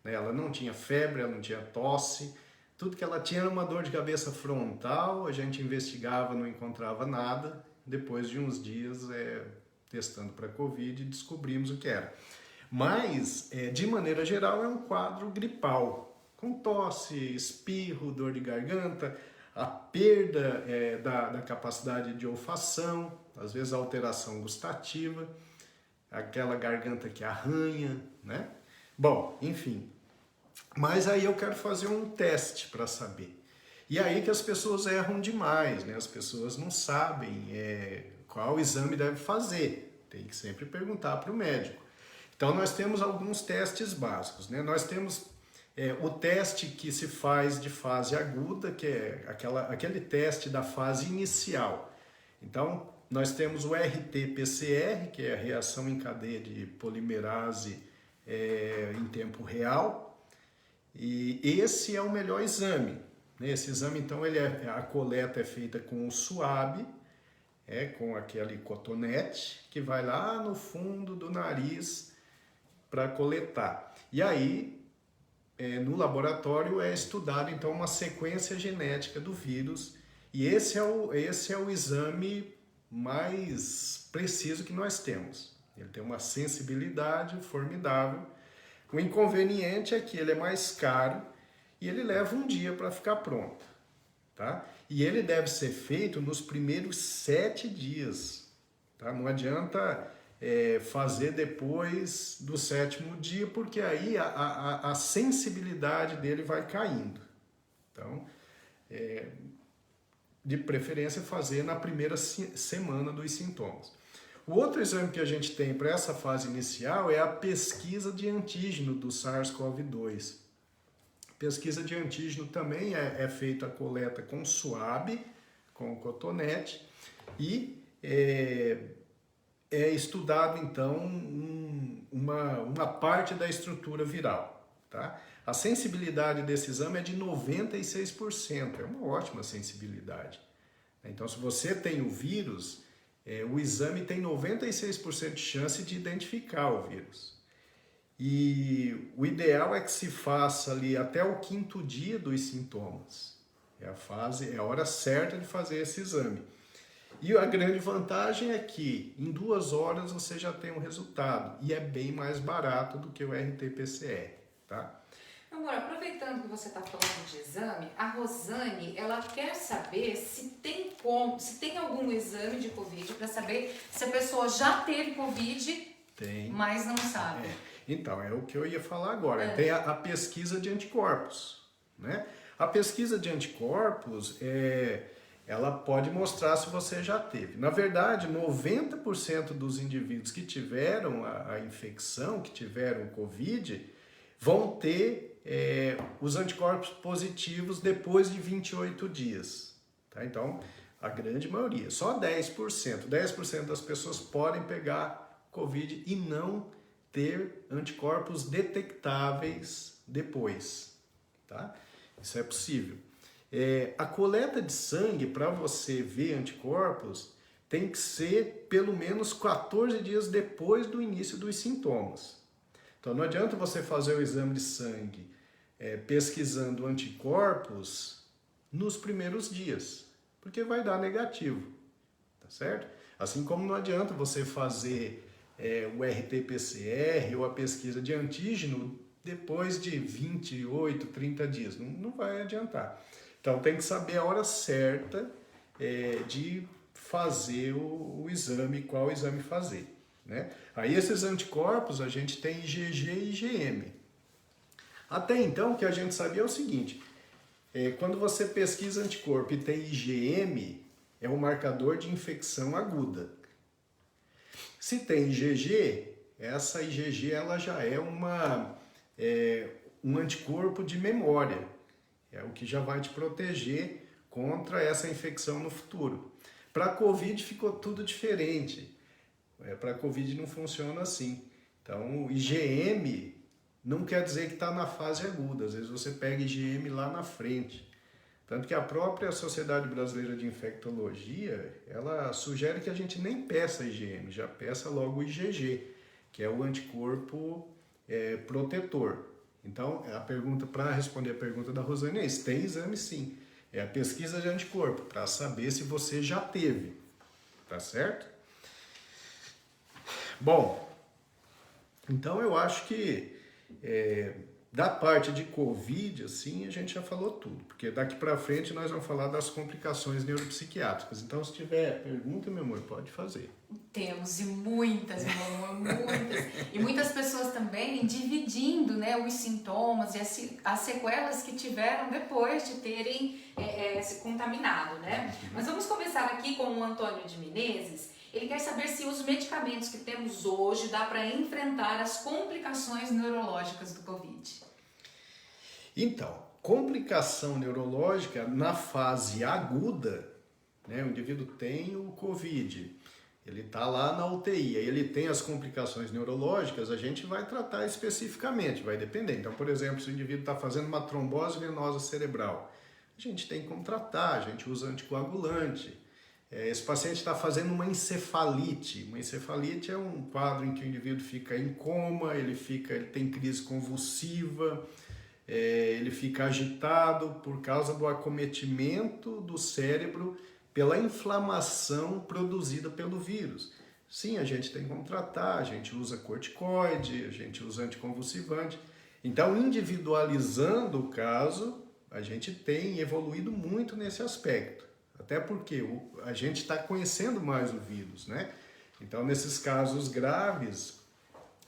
Né? Ela não tinha febre, ela não tinha tosse, tudo que ela tinha era uma dor de cabeça frontal, a gente investigava, não encontrava nada. Depois de uns dias testando para Covid, descobrimos o que era. Mas, de maneira geral, é um quadro gripal, com tosse, espirro, dor de garganta, a perda da capacidade de olfação, às vezes a alteração gustativa, aquela garganta que arranha, né? Bom, enfim. Mas aí eu quero fazer um teste para saber. E aí que as pessoas erram demais, né? As pessoas não sabem qual exame deve fazer. Tem que sempre perguntar para o médico. Então nós temos alguns testes básicos, né? Nós temos o teste que se faz de fase aguda, que é aquele teste da fase inicial. Então nós temos o RT-PCR, que é a reação em cadeia de polimerase em tempo real, e esse é o melhor exame. Né? Esse exame, então, a coleta é feita com o suave, com aquele cotonete, que vai lá no fundo do nariz para coletar. E aí, no laboratório, é estudado, então, uma sequência genética do vírus, e esse é o exame mais preciso que nós temos. Ele tem uma sensibilidade formidável. O inconveniente é que ele é mais caro e ele leva um dia para ficar pronto, tá? E ele deve ser feito nos primeiros 7 dias, tá? Não adianta fazer depois do 7º dia, porque aí a sensibilidade dele vai caindo. Então, de preferência fazer na primeira semana dos sintomas. O outro exame que a gente tem para essa fase inicial é a pesquisa de antígeno do SARS-CoV-2. Pesquisa de antígeno também é feita a coleta com suave, com cotonete, e é estudado então uma parte da estrutura viral. Tá? A sensibilidade desse exame é de 96%, é uma ótima sensibilidade. Então, se você tem o vírus, o exame tem 96% de chance de identificar o vírus. E o ideal é que se faça ali até o 5º dia dos sintomas. É a hora certa de fazer esse exame. E a grande vantagem é que em 2 horas você já tem um resultado. E é bem mais barato do que o RT-PCR, tá? Amor, aproveitando que você está falando de exame, a Rosane, ela quer saber se tem algum exame de Covid para saber se a pessoa já teve Covid, mas não sabe. Então, é o que eu ia falar agora. Tem a pesquisa de anticorpos, né? A pesquisa de anticorpos, ela pode mostrar se você já teve. Na verdade, 90% dos indivíduos que tiveram a infecção, que tiveram o Covid, vão ter os anticorpos positivos depois de 28 dias. Tá? Então, a grande maioria, só 10%. 10% das pessoas podem pegar Covid e não ter anticorpos detectáveis depois. Tá? Isso é possível. A coleta de sangue, para você ver anticorpos, tem que ser pelo menos 14 dias depois do início dos sintomas. Então não adianta você fazer o exame de sangue pesquisando anticorpos nos primeiros dias, porque vai dar negativo, tá certo? Assim como não adianta você fazer o RT-PCR ou a pesquisa de antígeno depois de 28, 30 dias. Não vai adiantar. Então tem que saber a hora certa de fazer o exame, qual exame fazer. Né? Aí esses anticorpos a gente tem IgG e IgM. Até então o que a gente sabia é o seguinte, quando você pesquisa anticorpo e tem IgM, é um marcador de infecção aguda. Se tem IgG, essa IgG ela já é um anticorpo de memória, é o que já vai te proteger contra essa infecção no futuro. Para a Covid ficou tudo diferente, para a Covid não funciona assim. Então o IgM não quer dizer que está na fase aguda, às vezes você pega IgM lá na frente. Tanto que a própria Sociedade Brasileira de Infectologia, ela sugere que a gente nem peça IgM, já peça logo o IgG, que é o anticorpo protetor. Então, para responder a pergunta da Rosane é isso, tem exame sim. É a pesquisa de anticorpo, para saber se você já teve, tá certo? Bom, então eu acho que da parte de Covid, assim, a gente já falou tudo, porque daqui para frente nós vamos falar das complicações neuropsiquiátricas. Então, se tiver pergunta, meu amor, pode fazer. Temos, e muitas, meu amor, muitas. E muitas pessoas também dividindo, né, os sintomas e as sequelas que tiveram depois de terem se contaminado, né? Mas vamos começar aqui com o Antônio de Menezes. Ele quer saber se os medicamentos que temos hoje dá para enfrentar as complicações neurológicas do Covid. Então, complicação neurológica na fase aguda, né, o indivíduo tem o Covid, ele está lá na UTI, aí ele tem as complicações neurológicas, a gente vai tratar especificamente, vai depender. Então, por exemplo, se o indivíduo está fazendo uma trombose venosa cerebral, a gente tem como tratar, a gente usa anticoagulante. Esse paciente está fazendo uma encefalite. Uma encefalite é um quadro em que o indivíduo fica em coma, ele tem crise convulsiva, ele fica agitado por causa do acometimento do cérebro pela inflamação produzida pelo vírus. Sim, a gente tem como tratar, a gente usa corticoide, a gente usa anticonvulsivante. Então, individualizando o caso, a gente tem evoluído muito nesse aspecto. Até porque a gente está conhecendo mais o vírus, né? Então, nesses casos graves,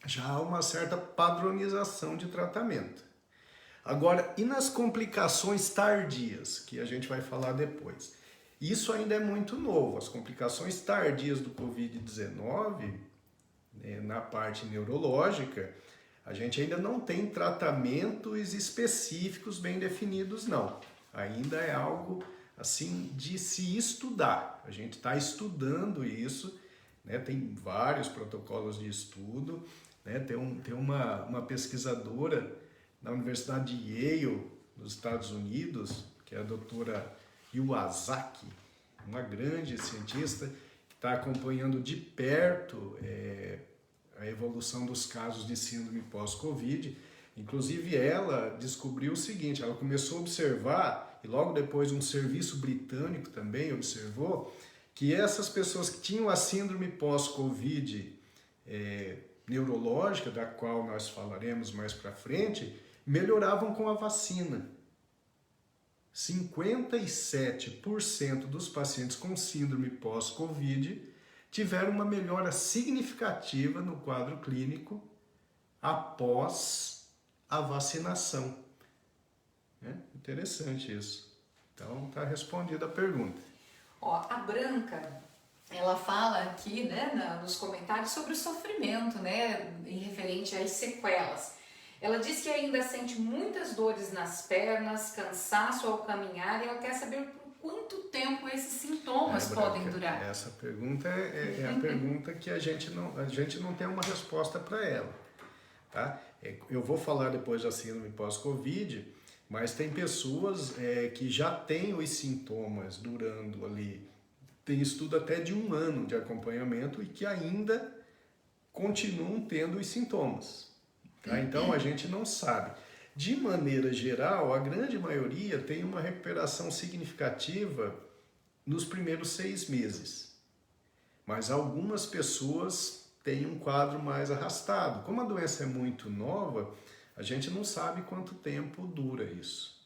já há uma certa padronização de tratamento. Agora, e nas complicações tardias, que a gente vai falar depois? Isso ainda é muito novo. As complicações tardias do Covid-19, na parte neurológica, a gente ainda não tem tratamentos específicos bem definidos, não. Ainda é algo assim de se estudar. A gente está estudando isso, né? Tem vários protocolos de estudo, né? Tem uma pesquisadora na Universidade de Yale, nos Estados Unidos, que é a doutora Iwasaki, uma grande cientista que está acompanhando de perto a evolução dos casos de síndrome pós-Covid. Inclusive ela descobriu o seguinte, ela começou a observar, e logo depois um serviço britânico também observou, que essas pessoas que tinham a síndrome pós-Covid neurológica, da qual nós falaremos mais para frente, melhoravam com a vacina. 57% dos pacientes com síndrome pós-Covid tiveram uma melhora significativa no quadro clínico após a vacinação. Interessante isso. Então, está respondida a pergunta. A Branca, ela fala aqui, né, nos comentários sobre o sofrimento, né, em referente às sequelas. Ela diz que ainda sente muitas dores nas pernas, cansaço ao caminhar, e ela quer saber por quanto tempo esses sintomas podem durar. Essa pergunta é a pergunta que a gente não tem uma resposta para ela. Tá? Eu vou falar depois da síndrome pós-Covid, mas tem pessoas que já têm os sintomas durando ali, tem estudo até de 1 ano de acompanhamento e que ainda continuam tendo os sintomas. Tá? Então a gente não sabe. De maneira geral, a grande maioria tem uma recuperação significativa nos primeiros 6 meses. mas algumas pessoas têm um quadro mais arrastado. Como a doença é muito nova, a gente não sabe quanto tempo dura isso.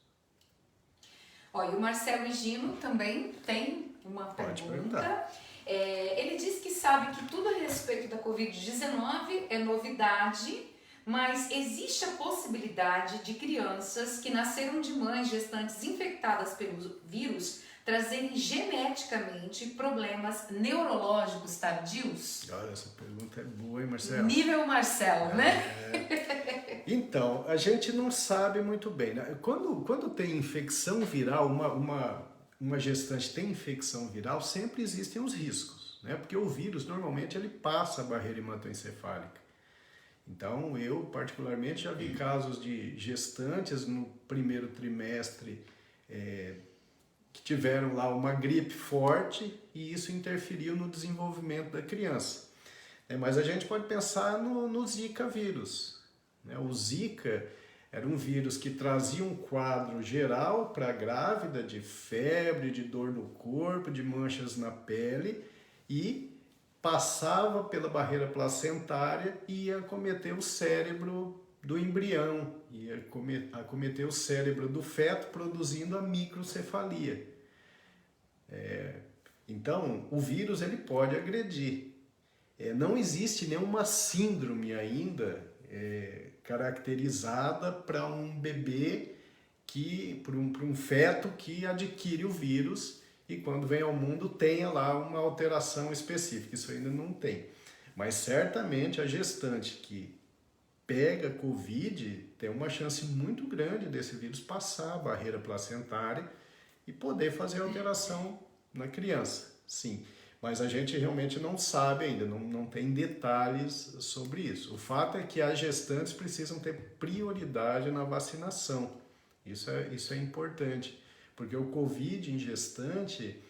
Ó, e o Marcelo Gino também tem uma Pode pergunta. perguntar. Ele diz que sabe que tudo a respeito da Covid-19 é novidade, mas existe a possibilidade de crianças que nasceram de mães gestantes infectadas pelo vírus trazerem geneticamente problemas neurológicos tardios? Olha, essa pergunta é boa, hein, Marcelo? Nível Marcelo, né? Então, a gente não sabe muito bem, né? Quando tem infecção viral, uma gestante tem infecção viral, sempre existem os riscos, né? Porque o vírus, normalmente, ele passa a barreira hematoencefálica. Então, eu, particularmente, já vi casos de gestantes no primeiro trimestre que tiveram lá uma gripe forte e isso interferiu no desenvolvimento da criança. Mas a gente pode pensar no Zika vírus. O Zika era um vírus que trazia um quadro geral para a grávida de febre, de dor no corpo, de manchas na pele e passava pela barreira placentária e ia acometer o cérebro do embrião, ia acometer o cérebro do feto, produzindo a microcefalia. Então, o vírus ele pode agredir. Não existe nenhuma síndrome ainda caracterizada para um bebê, para um feto que adquire o vírus e quando vem ao mundo tenha lá uma alteração específica. Isso ainda não tem. Mas certamente a gestante que pega Covid tem uma chance muito grande desse vírus passar a barreira placentária e poder fazer alteração na criança, sim. Mas a gente realmente não sabe ainda, não tem detalhes sobre isso. O fato é que as gestantes precisam ter prioridade na vacinação. Isso é importante, porque o Covid em gestante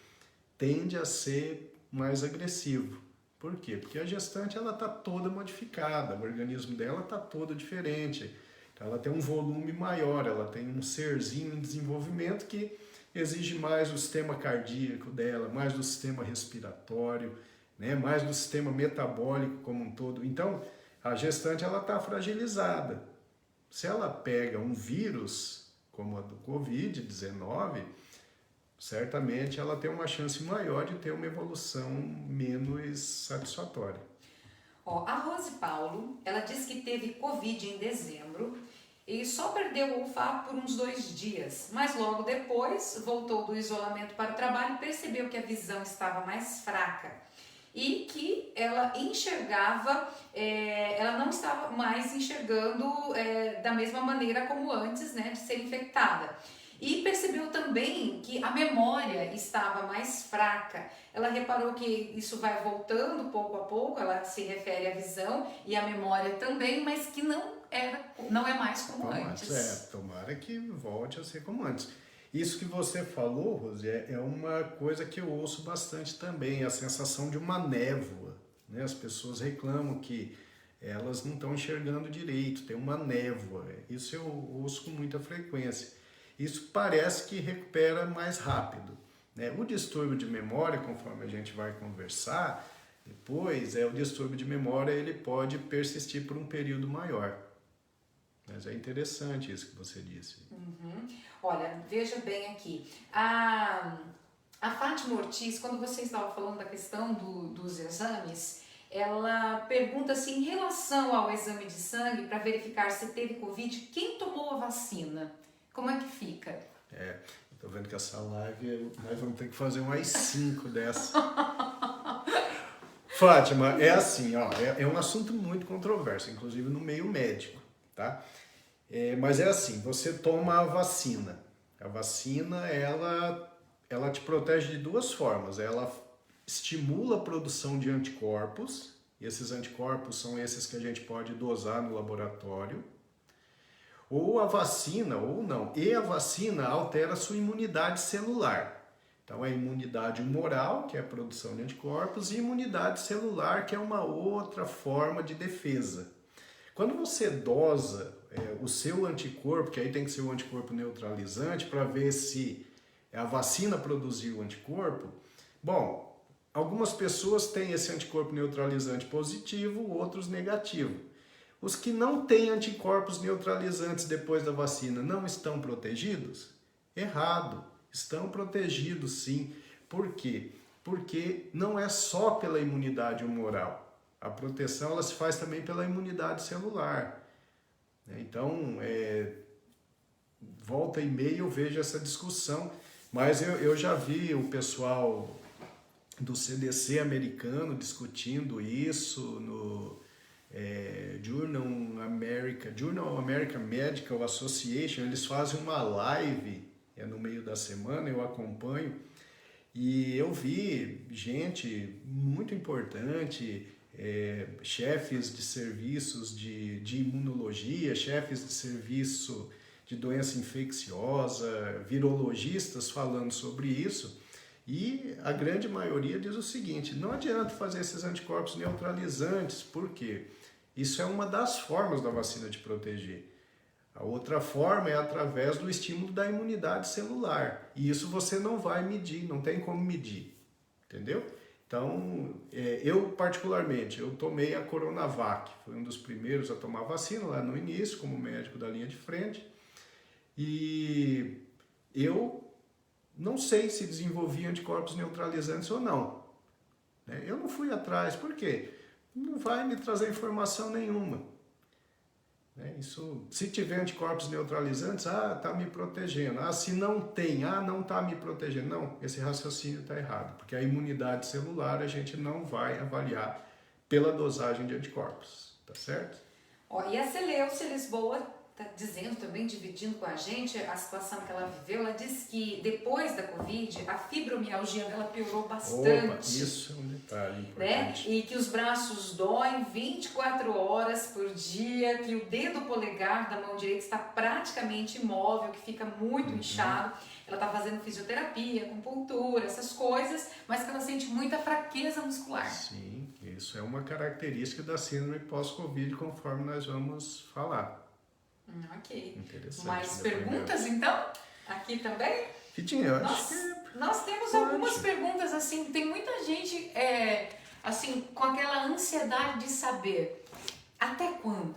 tende a ser mais agressivo. Por quê? Porque a gestante está toda modificada, o organismo dela está todo diferente. Então, ela tem um volume maior, ela tem um serzinho em desenvolvimento que exige mais do sistema cardíaco dela, mais do sistema respiratório, né? Mais do sistema metabólico como um todo. Então, a gestante está fragilizada. Se ela pega um vírus, como a do Covid-19, certamente ela tem uma chance maior de ter uma evolução menos satisfatória. Ó, a Rose Paulo, ela disse que teve Covid em dezembro e só perdeu o olfato por uns 2 dias, mas logo depois voltou do isolamento para o trabalho e percebeu que a visão estava mais fraca e que ela enxergava, ela não estava mais enxergando da mesma maneira como antes, né, de ser infectada. E percebeu também que a memória estava mais fraca. Ela reparou que isso vai voltando pouco a pouco, ela se refere à visão e à memória também, mas que não é mais como antes. Tomara que volte a ser como antes. Isso que você falou, Rose, é uma coisa que eu ouço bastante também, a sensação de uma névoa, né? As pessoas reclamam que elas não estão enxergando direito, tem uma névoa. Isso eu ouço com muita frequência. Isso parece que recupera mais rápido, né? O distúrbio de memória, conforme a gente vai conversar depois, o distúrbio de memória ele pode persistir por um período maior. Mas é interessante isso que você disse. Uhum. Olha, veja bem aqui. A Fátima Ortiz, quando você estava falando da questão dos exames, ela pergunta assim, em relação ao exame de sangue para verificar se teve Covid, quem tomou a vacina? Como é que fica? Tô vendo que essa live, nós vamos ter que fazer umas 5 dessa. Fátima, é assim, ó, é um assunto muito controverso, inclusive no meio médico, tá? Mas é assim, você toma a vacina. A vacina, ela te protege de 2 formas. Ela estimula a produção de anticorpos, e esses anticorpos são esses que a gente pode dosar no laboratório. Ou a vacina, ou não. E a vacina altera a sua imunidade celular. Então, é imunidade humoral, que é a produção de anticorpos, e imunidade celular, que é uma outra forma de defesa. Quando você dosa o seu anticorpo, que aí tem que ser o anticorpo neutralizante, para ver se a vacina produziu o anticorpo, bom, algumas pessoas têm esse anticorpo neutralizante positivo, outros negativo. Os que não têm anticorpos neutralizantes depois da vacina não estão protegidos? Errado, estão protegidos sim. Por quê? Porque não é só pela imunidade humoral. A proteção ela se faz também pela imunidade celular. Então, volta e meia eu vejo essa discussão, mas eu já vi o pessoal do CDC americano discutindo isso no Journal American Medical Association. Eles fazem uma live no meio da semana, eu acompanho, e eu vi gente muito importante, chefes de serviços de imunologia, chefes de serviço de doença infecciosa, virologistas falando sobre isso, e a grande maioria diz o seguinte: não adianta fazer esses anticorpos neutralizantes, porque isso é uma das formas da vacina te proteger. A outra forma é através do estímulo da imunidade celular, e isso você não vai medir, não tem como medir, entendeu? Então, eu particularmente, eu tomei a Coronavac, fui um dos primeiros a tomar vacina lá no início, como médico da linha de frente, e eu não sei se desenvolvi anticorpos neutralizantes ou não. Eu não fui atrás, por quê? Não vai me trazer informação nenhuma. Isso, se tiver anticorpos neutralizantes, tá me protegendo. Se não tem, não tá me protegendo. Não, esse raciocínio está errado, porque a imunidade celular a gente não vai avaliar pela dosagem de anticorpos, tá certo? E a Celeuce Lisboa está dizendo também, dividindo com a gente a situação que ela viveu. Ela disse que depois da Covid, a fibromialgia dela piorou bastante. Opa, isso é um detalhe importante. E que os braços doem 24 horas por dia, que o dedo polegar da mão direita está praticamente imóvel, que fica muito inchado. Ela está fazendo fisioterapia, acupuntura, essas coisas, mas que ela sente muita fraqueza muscular. Sim, isso é uma característica da síndrome pós-Covid, conforme nós vamos falar. Ok. Interessante. Mais perguntas, então? Aqui também? Fitinha, eu acho que nós temos algumas perguntas, assim, tem muita gente, assim, com aquela ansiedade de saber até quando?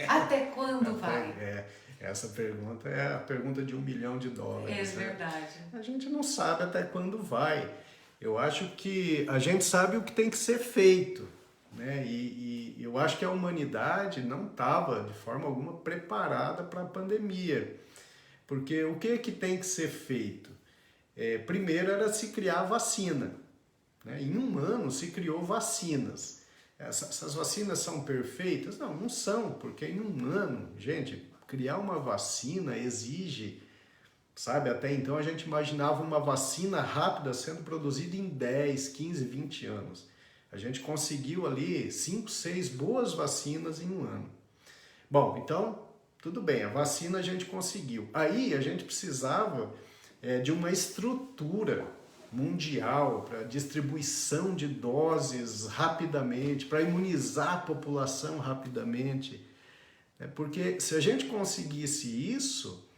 Até quando vai? Essa pergunta é a pergunta de $1 milhão. É verdade. A gente não sabe até quando vai. Eu acho que a gente sabe o que tem que ser feito, né? E eu acho que a humanidade não estava de forma alguma preparada para a pandemia, porque o que tem que ser feito? Primeiro era se criar vacina, né? Em 1 ano se criou vacinas. Essas vacinas são perfeitas? Não, não são, porque em 1 ano, gente, criar uma vacina exige, sabe, até então a gente imaginava uma vacina rápida sendo produzida em 10, 15, 20 anos. A gente conseguiu ali 5, 6 boas vacinas em 1 ano. Bom, então, tudo bem, a vacina a gente conseguiu. Aí a gente precisava de uma estrutura mundial para distribuição de doses rapidamente, para imunizar a população rapidamente. Porque se a gente conseguisse isso,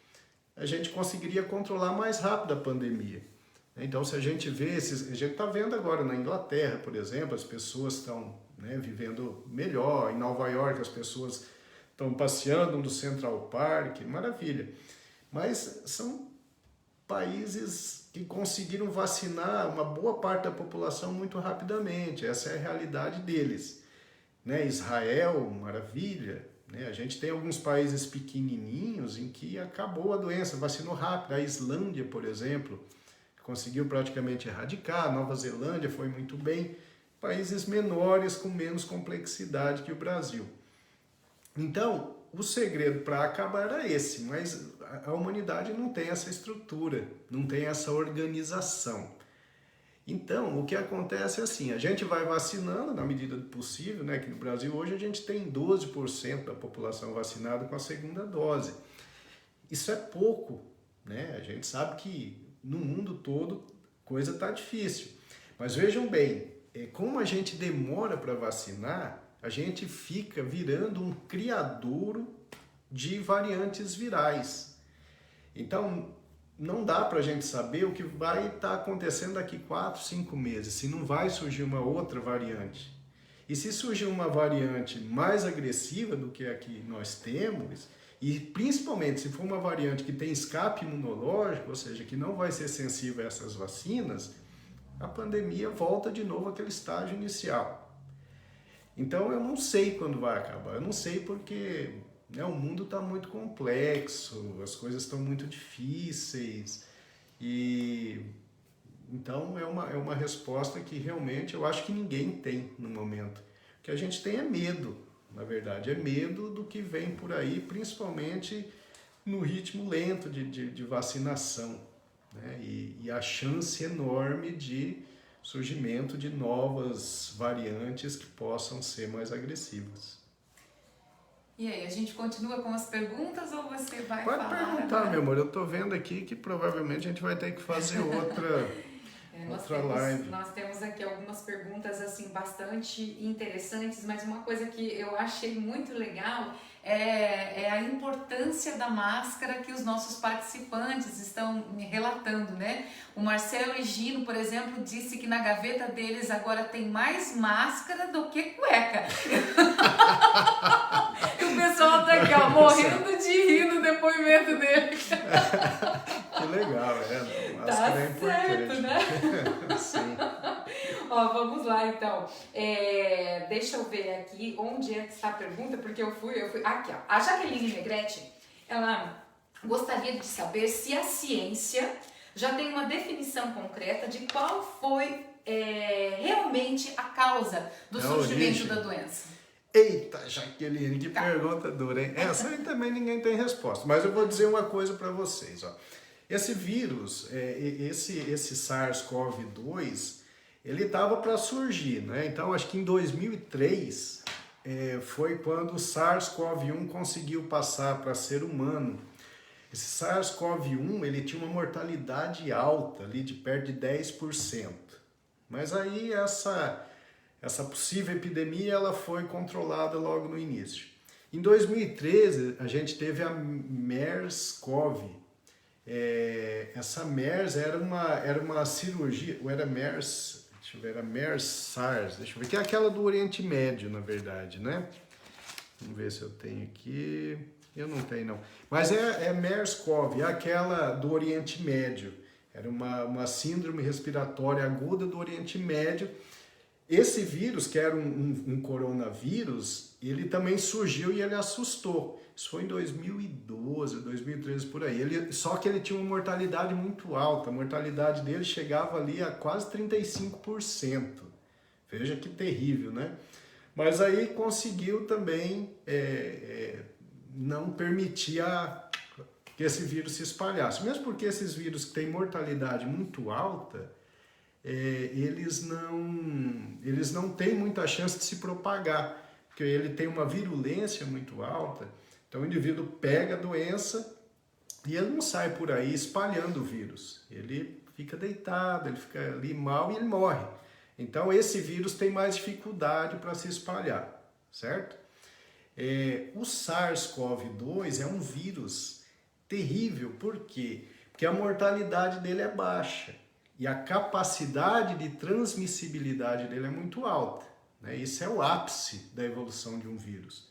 a gente conseguiria controlar mais rápido a pandemia. Então, se a gente vê, a gente está vendo agora na Inglaterra, por exemplo, as pessoas estão vivendo melhor. Em Nova York, as pessoas estão passeando no Central Park, maravilha. Mas são países que conseguiram vacinar uma boa parte da população muito rapidamente. Essa é a realidade deles. Israel, maravilha. A gente tem alguns países pequenininhos em que acabou a doença, vacinou rápido. A Islândia, por exemplo, conseguiu praticamente erradicar. A Nova Zelândia foi muito bem. Países menores com menos complexidade que o Brasil. Então, o segredo para acabar era esse, mas a humanidade não tem essa estrutura, não tem essa organização. Então, o que acontece é assim, a gente vai vacinando na medida do possível, né? Que no Brasil hoje a gente tem 12% da população vacinada com a segunda dose. Isso é pouco, né? A gente sabe que no mundo todo coisa está difícil. Mas vejam bem, como a gente demora para vacinar, a gente fica virando um criadouro de variantes virais. Então, não dá para a gente saber o que vai estar acontecendo daqui 4, 5 meses, se não vai surgir uma outra variante. E se surgir uma variante mais agressiva do que a que nós temos, e principalmente se for uma variante que tem escape imunológico, ou seja, que não vai ser sensível a essas vacinas, a pandemia volta de novo àquele estágio inicial. Então eu não sei quando vai acabar, eu não sei porque, né, o mundo está muito complexo, as coisas estão muito difíceis, e então é uma resposta que realmente eu acho que ninguém tem no momento. O que a gente tem é medo, na verdade, é medo do que vem por aí, principalmente no ritmo lento de vacinação, né? E a chance enorme de surgimento de novas variantes que possam ser mais agressivas. E aí, a gente continua com as perguntas ou você vai Pode falar perguntar, agora? meu amor, eu tô vendo aqui que provavelmente a gente vai ter que fazer outra live. Nós temos aqui algumas perguntas assim bastante interessantes, mas uma coisa que eu achei muito legal é a importância da máscara que os nossos participantes estão me relatando, né? O Marcelo Egino, por exemplo, disse que na gaveta deles agora tem mais máscara do que cueca. E o pessoal tá aqui, ó, morrendo de rir no depoimento dele. Que legal, máscara é importante. Certo, né? Sim. Ó, vamos lá então. Deixa eu ver aqui onde é que está a pergunta, porque eu fui. Aqui, ó. A Jaqueline Negrete, ela gostaria de saber se a ciência já tem uma definição concreta de qual foi realmente a causa do surgimento da doença. Eita, Jaqueline, que pergunta dura, hein? Essa aí também ninguém tem resposta. Mas eu vou dizer uma coisa para vocês, ó. Esse vírus, esse SARS-CoV-2, ele estava para surgir, né? Então, acho que em 2003 foi quando o SARS-CoV-1 conseguiu passar para ser humano. Esse SARS-CoV-1, ele tinha uma mortalidade alta, ali de perto de 10%. Mas aí essa possível epidemia ela foi controlada logo no início. Em 2013, a gente teve a MERS-CoV. Essa MERS era uma cirurgia, ou era MERS, deixa eu ver, era MERS-SARS, deixa eu ver, que é aquela do Oriente Médio, na verdade, né? Vamos ver se eu tenho aqui, eu não tenho não. Mas é MERS-CoV, é aquela do Oriente Médio, era uma síndrome respiratória aguda do Oriente Médio. Esse vírus, que era um coronavírus, ele também surgiu e ele assustou. Isso foi em 2012, 2013, por aí. Só que ele tinha uma mortalidade muito alta. A mortalidade dele chegava ali a quase 35%. Veja que terrível, né? Mas aí conseguiu também não permitir que esse vírus se espalhasse. Mesmo porque esses vírus que têm mortalidade muito alta, eles não têm muita chance de se propagar, porque ele tem uma virulência muito alta. Então o indivíduo pega a doença e ele não sai por aí espalhando o vírus. Ele fica deitado, ele fica ali mal e ele morre. Então esse vírus tem mais dificuldade para se espalhar, certo? O SARS-CoV-2 é um vírus terrível, por quê? Porque a mortalidade dele é baixa e a capacidade de transmissibilidade dele é muito alta, né? Isso é o ápice da evolução de um vírus.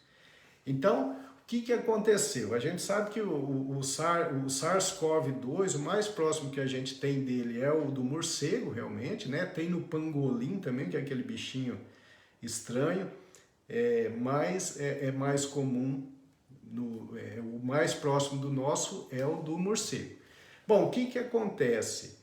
Então, o que aconteceu? A gente sabe que o SARS-CoV-2, o mais próximo que a gente tem dele é o do morcego, realmente, né? Tem no pangolim também, que é aquele bichinho estranho, mas é mais comum, o mais próximo do nosso é o do morcego. Bom, o que acontece?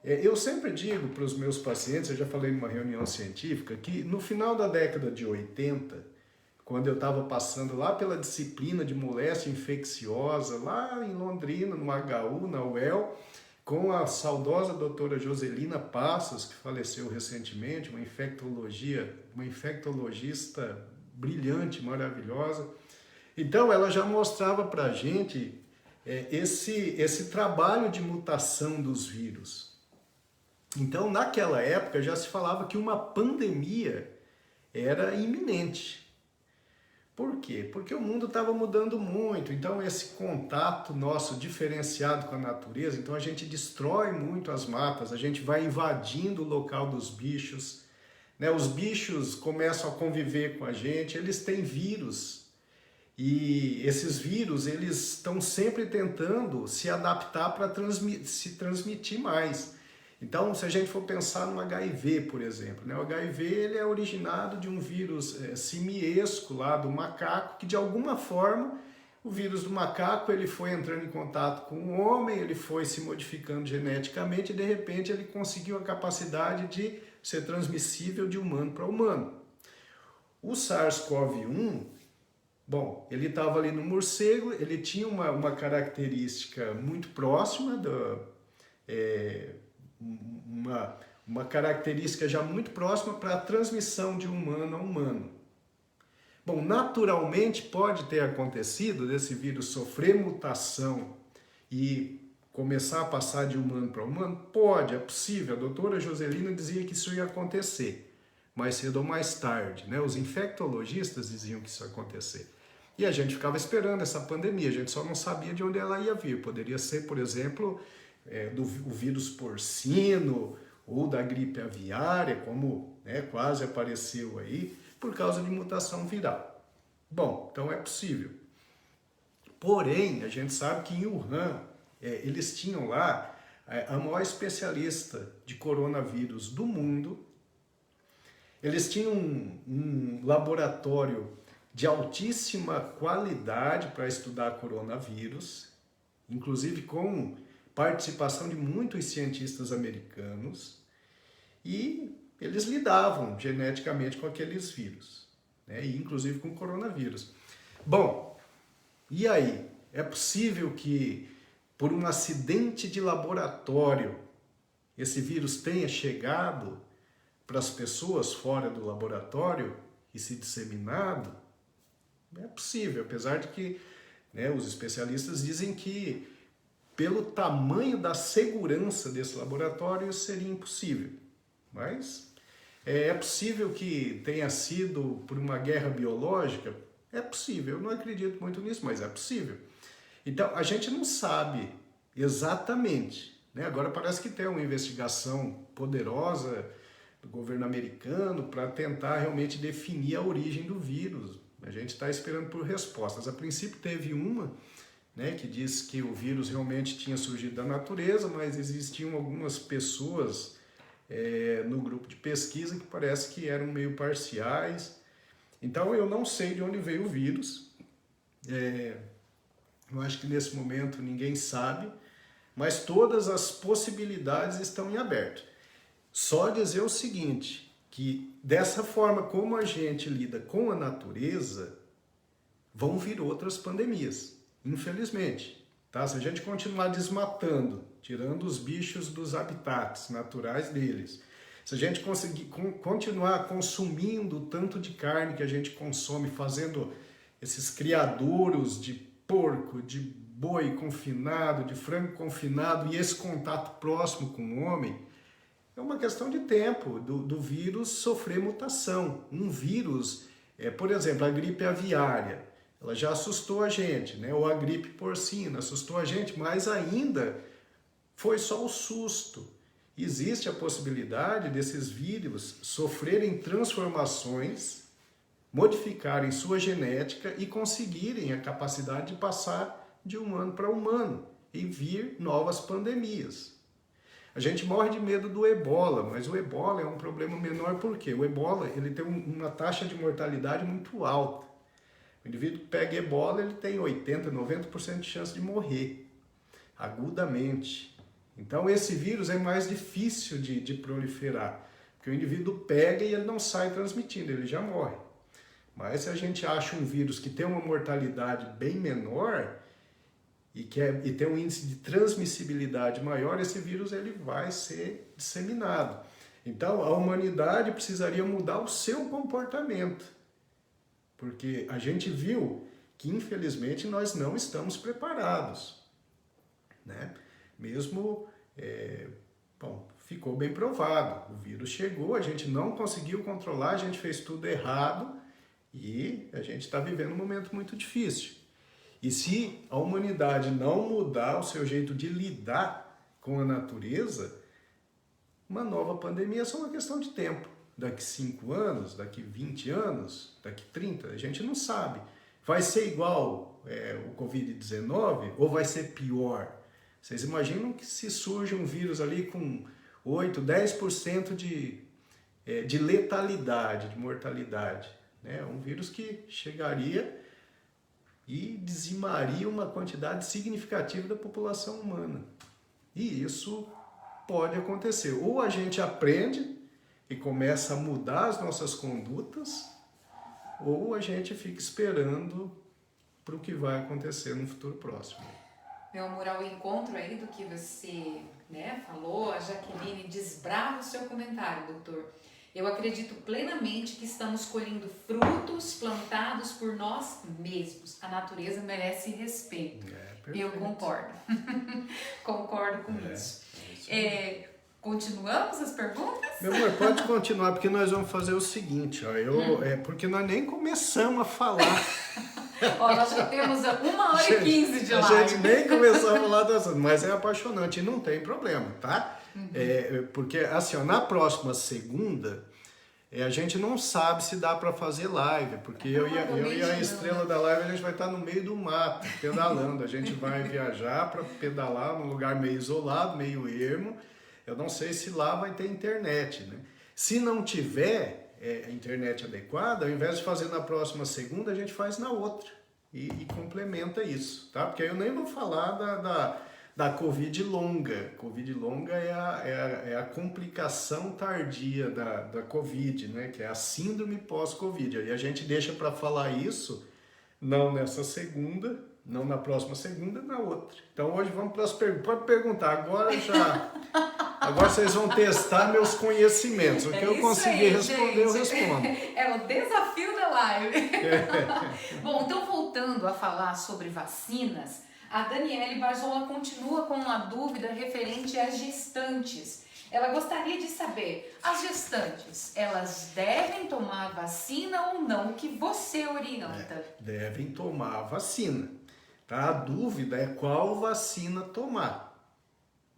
Eu sempre digo para os meus pacientes, eu já falei numa reunião científica, que no final da década de 80, quando eu estava passando lá pela disciplina de moléstia infecciosa, lá em Londrina, no HU, na UEL, com a saudosa doutora Joselina Passos, que faleceu recentemente, uma infectologista brilhante, maravilhosa. Então, ela já mostrava para a gente esse trabalho de mutação dos vírus. Então, naquela época, já se falava que uma pandemia era iminente. Por quê? Porque o mundo estava mudando muito, então esse contato nosso diferenciado com a natureza, então a gente destrói muito as matas, a gente vai invadindo o local dos bichos, né? Os bichos começam a conviver com a gente, eles têm vírus, e esses vírus eles estão sempre tentando se adaptar para se transmitir mais. Então, se a gente for pensar no HIV, por exemplo, né? O HIV ele é originado de um vírus simiesco lá do macaco, que de alguma forma o vírus do macaco ele foi entrando em contato com o homem, ele foi se modificando geneticamente e de repente ele conseguiu a capacidade de ser transmissível de humano para humano. O SARS-CoV-1, bom, ele estava ali no morcego, ele tinha uma característica muito próxima uma característica já muito próxima para a transmissão de humano a humano. Bom, naturalmente pode ter acontecido desse vírus sofrer mutação e começar a passar de humano para humano? Pode, é possível. A doutora Joselina dizia que isso ia acontecer mais cedo ou mais tarde, né? Os infectologistas diziam que isso ia acontecer. E a gente ficava esperando essa pandemia, a gente só não sabia de onde ela ia vir. Poderia ser, por exemplo, do vírus porcino ou da gripe aviária, como quase apareceu aí, por causa de mutação viral. Bom, então é possível. Porém, a gente sabe que em Wuhan, eles tinham lá a maior especialista de coronavírus do mundo. Eles tinham um laboratório de altíssima qualidade para estudar coronavírus, inclusive com participação de muitos cientistas americanos, e eles lidavam geneticamente com aqueles vírus, né? E inclusive com o coronavírus. Bom, e aí? É possível que, por um acidente de laboratório, esse vírus tenha chegado para as pessoas fora do laboratório e se disseminado? É possível, apesar de que os especialistas dizem que pelo tamanho da segurança desse laboratório isso seria impossível. Mas é possível que tenha sido por uma guerra biológica? É possível, eu não acredito muito nisso, mas é possível. Então a gente não sabe exatamente, né? Agora parece que tem uma investigação poderosa do governo americano para tentar realmente definir a origem do vírus. A gente está esperando por respostas. A princípio teve uma, que diz que o vírus realmente tinha surgido da natureza, mas existiam algumas pessoas no grupo de pesquisa que parece que eram meio parciais. Então eu não sei de onde veio o vírus. Eu acho que nesse momento ninguém sabe, mas todas as possibilidades estão em aberto. Só dizer o seguinte, que dessa forma como a gente lida com a natureza, vão vir outras pandemias, infelizmente. Tá? Se a gente continuar desmatando, tirando os bichos dos habitats naturais deles, se a gente conseguir continuar consumindo o tanto de carne que a gente consome, fazendo esses criadouros de porco, de boi confinado, de frango confinado, e esse contato próximo com o homem, é uma questão de tempo do vírus sofrer mutação. Um vírus, por exemplo, a gripe aviária, ela já assustou a gente, né? Ou a gripe porcina assustou a gente, mas ainda foi só o susto. Existe a possibilidade desses vírus sofrerem transformações, modificarem sua genética e conseguirem a capacidade de passar de humano para humano e vir novas pandemias. A gente morre de medo do ebola, mas o ebola é um problema menor porque o ebola ele tem uma taxa de mortalidade muito alta. O indivíduo que pega ebola ele tem 80%, 90% de chance de morrer agudamente. Então esse vírus é mais difícil de proliferar, porque o indivíduo pega e ele não sai transmitindo, ele já morre. Mas se a gente acha um vírus que tem uma mortalidade bem menor e tem um índice de transmissibilidade maior, esse vírus ele vai ser disseminado. Então a humanidade precisaria mudar o seu comportamento, porque a gente viu que infelizmente nós não estamos preparados, né? Mesmo, ficou bem provado, o vírus chegou, a gente não conseguiu controlar, a gente fez tudo errado E a gente está vivendo um momento muito difícil. E se a humanidade não mudar o seu jeito de lidar com a natureza, uma nova pandemia é só uma questão de tempo. Daqui 5 anos, daqui 20 anos, daqui 30, a gente não sabe. Vai ser igual o Covid-19 ou vai ser pior? Vocês imaginam que se surge um vírus ali com 8, 10% de letalidade, de mortalidade, né? Um vírus que chegaria e dizimaria uma quantidade significativa da população humana. E isso pode acontecer. Ou a gente aprende e começa a mudar as nossas condutas, ou a gente fica esperando para o que vai acontecer no futuro próximo. Meu amor, ao encontro aí do que você, né, falou, a Jaqueline desbrava o seu comentário, doutor. Eu acredito plenamente que estamos colhendo frutos plantados por nós mesmos. A natureza merece respeito. Eu concordo. Concordo com isso. Continuamos as perguntas? Meu amor, pode continuar, porque nós vamos fazer o seguinte, ó, porque nós nem começamos a falar. Ó, nós já temos 1h15 de live. A gente nem começou a falar das outras, mas é apaixonante e não tem problema, tá? Porque assim, ó, na próxima segunda, a gente não sabe se dá para fazer live, porque eu e a estrela da live, a gente vai estar no meio do mato, pedalando. A gente vai viajar para pedalar num lugar meio isolado, meio ermo. Eu não sei se lá vai ter internet, né? Se não tiver internet adequada, ao invés de fazer na próxima segunda, a gente faz na outra e complementa isso, tá? Porque eu nem vou falar da Covid longa. Covid longa é a complicação tardia da Covid, né? Que é a síndrome pós-Covid. Aí a gente deixa para falar isso não nessa segunda, não na próxima segunda, na outra. Então hoje vamos para as perguntas. Pode perguntar, agora vocês vão testar meus conhecimentos. O que eu conseguir responder, eu respondo. É o desafio da live. Bom, então voltando a falar sobre vacinas, a Daniele Barzola continua com uma dúvida referente às gestantes. Ela gostaria de saber, as gestantes, elas devem tomar vacina ou não? O que você orienta? Devem tomar vacina. Tá? A dúvida é qual vacina tomar,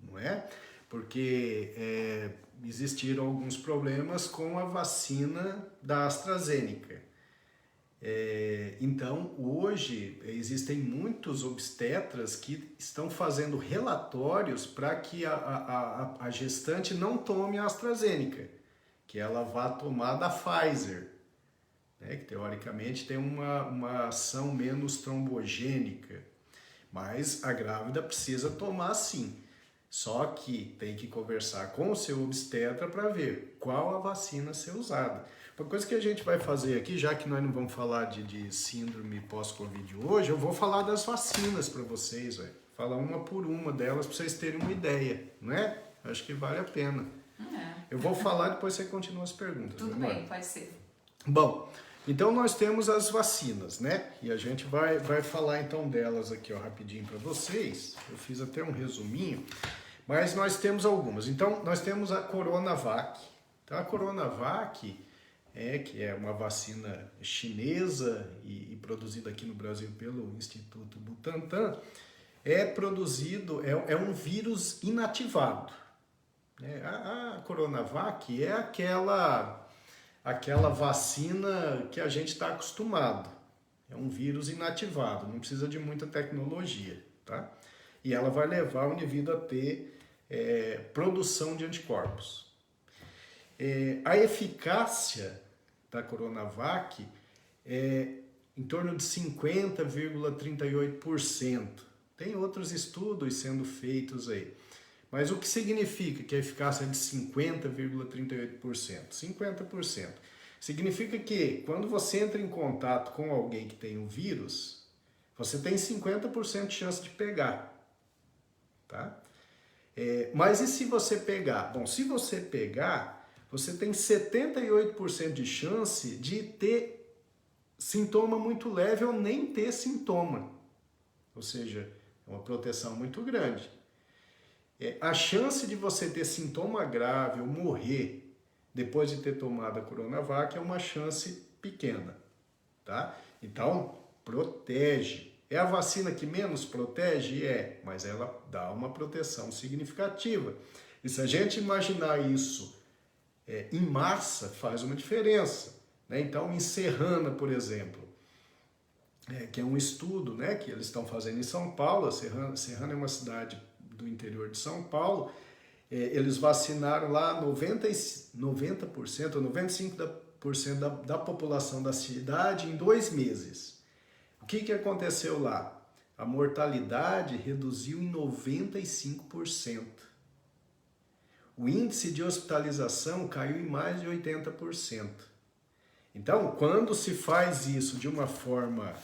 não é? Porque existiram alguns problemas com a vacina da AstraZeneca. Então, hoje, existem muitos obstetras que estão fazendo relatórios para que a gestante não tome a AstraZeneca, que ela vá tomar da Pfizer, né, que teoricamente tem uma ação menos trombogênica, mas a grávida precisa tomar sim. Só que tem que conversar com o seu obstetra para ver qual a vacina a ser usada. Uma coisa que a gente vai fazer aqui, já que nós não vamos falar de síndrome pós-Covid hoje, eu vou falar das vacinas para vocês, véio. Falar uma por uma delas para vocês terem uma ideia, não é? Acho que vale a pena. Eu vou falar, depois você continua as perguntas. Tudo bem, pode ser. Bom, então nós temos as vacinas, né? E a gente vai falar então delas aqui, ó, rapidinho para vocês. Eu fiz até um resuminho, mas nós temos algumas. Então, nós temos a Coronavac. Então, a Coronavac que é uma vacina chinesa e produzida aqui no Brasil pelo Instituto Butantan, é um vírus inativado. A Coronavac é aquela vacina que a gente está acostumado. É um vírus inativado, não precisa de muita tecnologia, tá? E ela vai levar o indivíduo a ter produção de anticorpos. A eficácia da Coronavac é em torno de 50,38%. Tem outros estudos sendo feitos aí. Mas o que significa que a eficácia é de 50,38%? 50%. Significa que quando você entra em contato com alguém que tem um vírus, você tem 50% de chance de pegar. Tá? Mas e se você pegar? Bom, se você pegar, você tem 78% de chance de ter sintoma muito leve ou nem ter sintoma. Ou seja, é uma proteção muito grande. A chance de você ter sintoma grave ou morrer depois de ter tomado a Coronavac é uma chance pequena. tá? Então, protege. É a vacina que menos protege? É, mas ela dá uma proteção significativa. E se a gente imaginar isso em massa, faz uma diferença, né? Então, em Serrana, por exemplo, que é um estudo, né, que eles estão fazendo em São Paulo. Serrana é uma cidade do interior de São Paulo. Eles vacinaram lá 90% ou 95% da população da cidade em 2 meses. O que aconteceu lá? A mortalidade reduziu em 95%. O índice de hospitalização caiu em mais de 80%. Então, quando se faz isso de uma forma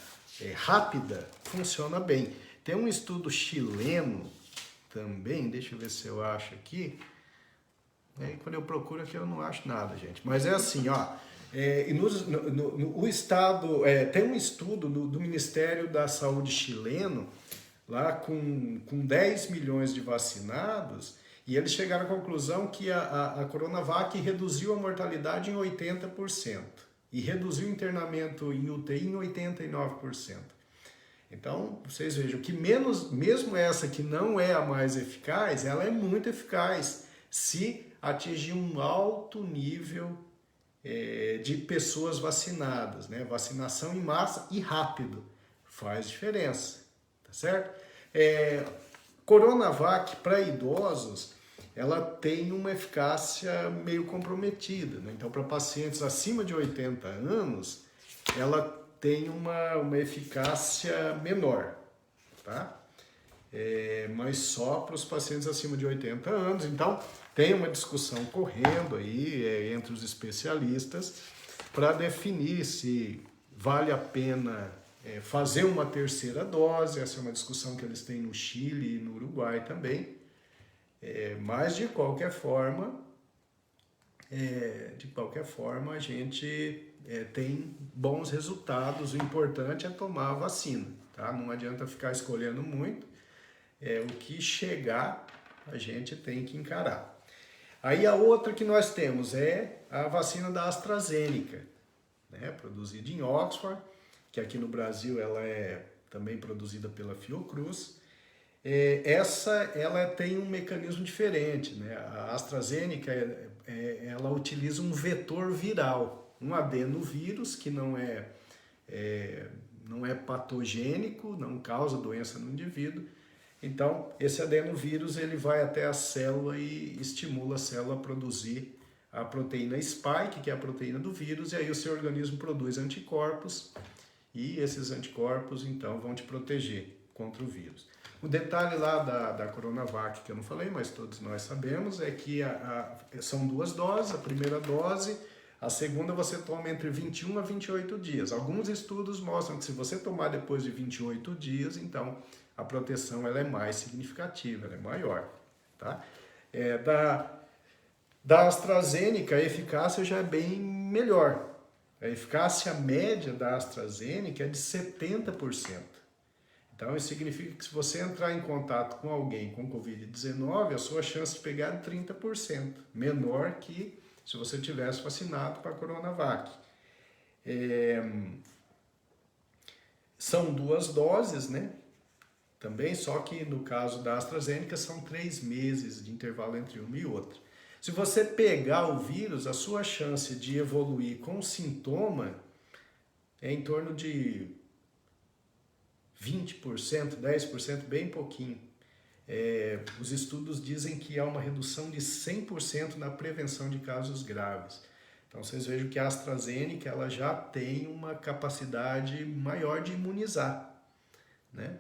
rápida, funciona bem. Tem um estudo chileno também, deixa eu ver se eu acho aqui. Quando eu procuro aqui eu não acho nada, gente. Mas é assim, ó. O Estado tem um estudo do Ministério da Saúde chileno, lá com 10 milhões de vacinados, e eles chegaram à conclusão que a Coronavac reduziu a mortalidade em 80% e reduziu o internamento em UTI em 89%. Então, vocês vejam que mesmo essa que não é a mais eficaz, ela é muito eficaz se atingir um alto nível de pessoas vacinadas, né? Vacinação em massa e rápido faz diferença, tá certo? Coronavac para idosos, ela tem uma eficácia meio comprometida, né? Então, para pacientes acima de 80 anos, ela tem uma eficácia menor, tá? Mas só para os pacientes acima de 80 anos. Então, tem uma discussão correndo aí entre os especialistas para definir se vale a pena fazer uma terceira dose. Essa é uma discussão que eles têm no Chile e no Uruguai também. Mas, de qualquer forma, a gente tem bons resultados. O importante é tomar a vacina, tá? Não adianta ficar escolhendo muito. O que chegar, a gente tem que encarar. Aí a outra que nós temos é a vacina da AstraZeneca, né? Produzida em Oxford, que aqui no Brasil ela é também produzida pela Fiocruz. Ela tem um mecanismo diferente, né? A AstraZeneca ela utiliza um vetor viral, um adenovírus que não é patogênico, não causa doença no indivíduo. Então, esse adenovírus ele vai até a célula e estimula a célula a produzir a proteína spike, que é a proteína do vírus, e aí o seu organismo produz anticorpos, e esses anticorpos, então, vão te proteger contra o vírus. O detalhe lá da Coronavac, que eu não falei, mas todos nós sabemos, é que são 2 doses. A primeira dose, a segunda você toma entre 21 a 28 dias. Alguns estudos mostram que se você tomar depois de 28 dias, então a proteção ela é mais significativa, ela é maior. Tá? Da AstraZeneca, a eficácia já é bem melhor. A eficácia média da AstraZeneca é de 70%. Então, isso significa que se você entrar em contato com alguém com Covid-19, a sua chance de pegar é 30%, menor que se você tivesse vacinado com a Coronavac. São 2 doses, né? Também, só que no caso da AstraZeneca são 3 meses de intervalo entre uma e outra. Se você pegar o vírus, a sua chance de evoluir com sintoma é em torno de 20%, 10%, bem pouquinho. Os estudos dizem que há uma redução de 100% na prevenção de casos graves. Então, vocês vejam que a AstraZeneca ela já tem uma capacidade maior de imunizar, né?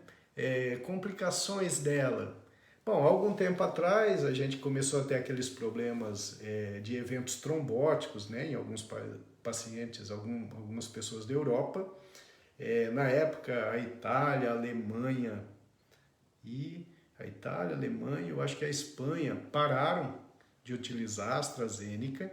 Complicações dela. Bom, há algum tempo atrás a gente começou a ter aqueles problemas de eventos trombóticos, né, em alguns pacientes, algumas pessoas da Europa. Na época, a Itália, a Alemanha, eu acho que a Espanha pararam de utilizar a AstraZeneca,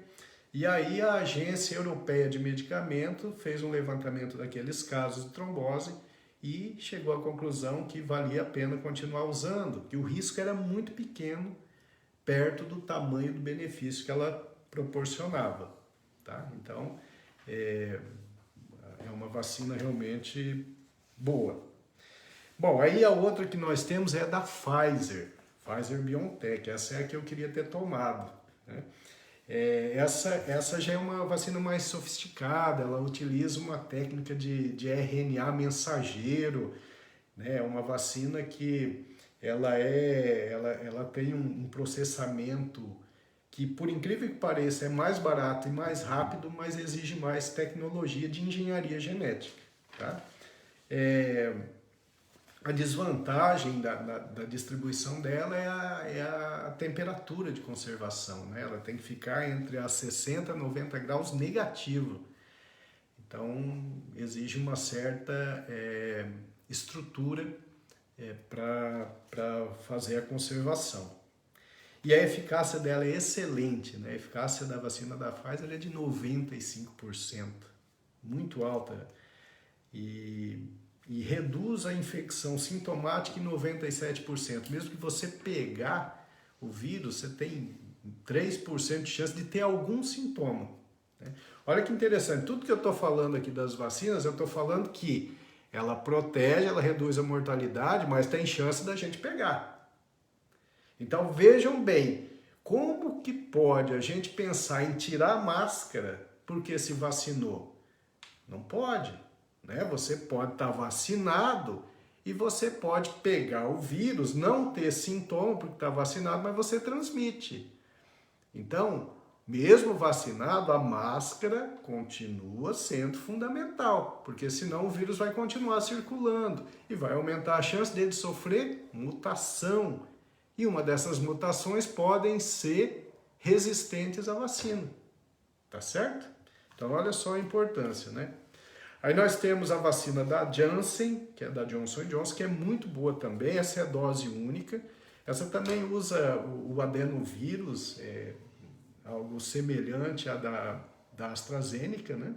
e aí a Agência Europeia de Medicamento fez um levantamento daqueles casos de trombose e chegou à conclusão que valia a pena continuar usando, que o risco era muito pequeno perto do tamanho do benefício que ela proporcionava. Tá? Então, É uma vacina realmente boa. Bom, aí a outra que nós temos é da Pfizer, Pfizer-BioNTech. Essa é a que eu queria ter tomado, né? Essa já é uma vacina mais sofisticada, ela utiliza uma técnica de RNA mensageiro, né? É uma vacina que ela tem um processamento que, por incrível que pareça, é mais barato e mais rápido, mas exige mais tecnologia de engenharia genética, tá? A desvantagem da distribuição dela é a temperatura de conservação, né? Ela tem que ficar entre as 60 e 90 graus negativo. Então, exige uma certa estrutura para fazer a conservação. E a eficácia dela é excelente, né? A eficácia da vacina da Pfizer é de 95%, muito alta. E reduz a infecção sintomática em 97%. Mesmo que você pegar o vírus, você tem 3% de chance de ter algum sintoma, né? Olha que interessante, tudo que eu estou falando aqui das vacinas, eu estou falando que ela protege, ela reduz a mortalidade, mas tem chance da gente pegar. Então vejam bem, como que pode a gente pensar em tirar a máscara porque se vacinou? Não pode, né? Você pode estar vacinado e você pode pegar o vírus, não ter sintoma porque está vacinado, mas você transmite. Então, mesmo vacinado, a máscara continua sendo fundamental, porque senão o vírus vai continuar circulando e vai aumentar a chance dele sofrer mutação. E uma dessas mutações podem ser resistentes à vacina, tá certo? Então, olha só a importância, né? Aí nós temos a vacina da Janssen, que é da Johnson & Johnson, que é muito boa também. Essa é dose única. Essa também usa o adenovírus, algo semelhante à da AstraZeneca, né?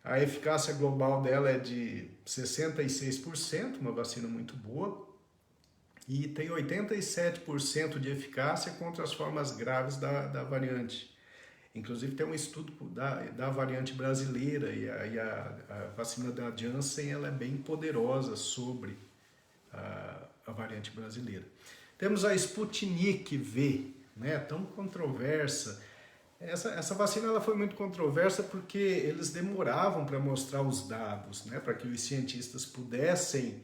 A eficácia global dela é de 66%, uma vacina muito boa. E tem 87% de eficácia contra as formas graves da variante. Inclusive tem um estudo da variante brasileira e a vacina da Janssen ela é bem poderosa sobre a variante brasileira. Temos a Sputnik V, né, tão controversa. Essa vacina ela foi muito controversa porque eles demoravam para mostrar os dados, né, para que os cientistas pudessem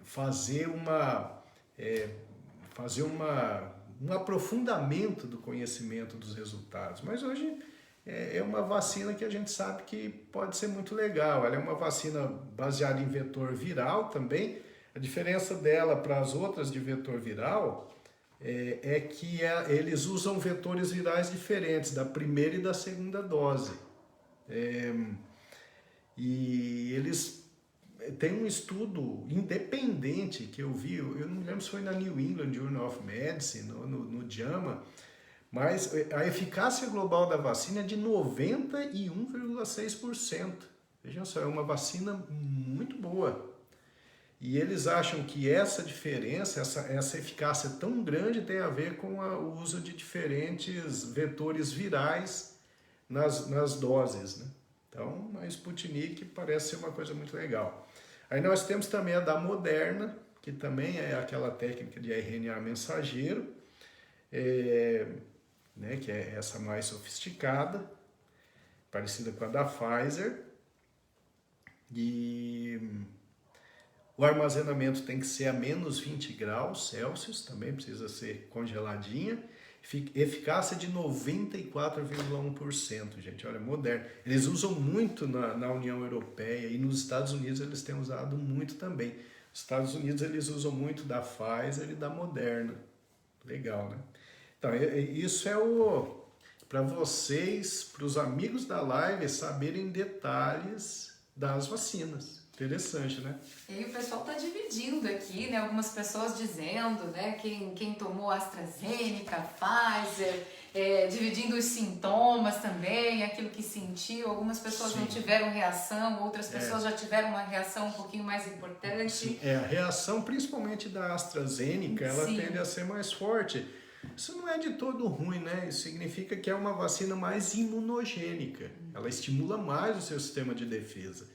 fazer um aprofundamento do conhecimento dos resultados. Mas hoje é uma vacina que a gente sabe que pode ser muito legal. Ela é uma vacina baseada em vetor viral também. A diferença dela para as outras de vetor viral é que eles usam vetores virais diferentes, da primeira e da segunda dose. E eles têm um estudo independente que eu vi, eu não me lembro se foi na New England Journal of Medicine, no JAMA, mas a eficácia global da vacina é de 91,6%. Vejam só, é uma vacina muito boa. E eles acham que essa diferença, essa eficácia tão grande tem a ver com o uso de diferentes vetores virais nas doses, né? Então, a Sputnik parece ser uma coisa muito legal. Aí nós temos também a da Moderna, que também é aquela técnica de RNA mensageiro, né, que é essa mais sofisticada, parecida com a da Pfizer. E o armazenamento tem que ser a menos 20 graus Celsius, também precisa ser congeladinha. Eficácia de 94,1%, gente, olha, Moderna. Eles usam muito na União Europeia e nos Estados Unidos eles têm usado muito também. Nos Estados Unidos eles usam muito da Pfizer e da Moderna. Legal, né? Então, isso é para vocês, para os amigos da live, saberem detalhes das vacinas. Interessante, né? E o pessoal está dividindo aqui, né? Algumas pessoas dizendo, né? Quem tomou AstraZeneca, Pfizer, dividindo os sintomas também, aquilo que sentiu. Algumas pessoas Sim. não tiveram reação, outras pessoas já tiveram uma reação um pouquinho mais importante. Sim, a reação, principalmente da AstraZeneca, ela Sim. tende a ser mais forte. Isso não é de todo ruim, né? Isso significa que é uma vacina mais imunogênica. Ela estimula mais o seu sistema de defesa.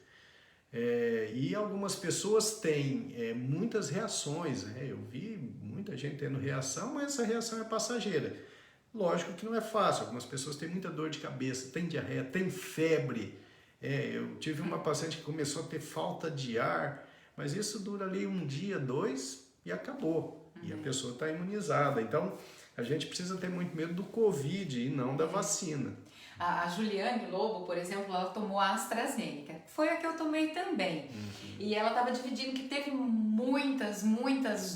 E algumas pessoas têm muitas reações, né? Eu vi muita gente tendo reação, mas essa reação é passageira. Lógico que não é fácil. Algumas pessoas têm muita dor de cabeça, têm diarreia, têm febre. Eu tive uma paciente que começou a ter falta de ar, mas isso dura ali um dia, dois e acabou. E a pessoa está imunizada. Então, a gente precisa ter muito medo do Covid e não da vacina. A Juliane Lobo, por exemplo, ela tomou a AstraZeneca. Foi a que eu tomei também. E ela estava dividindo que teve muitas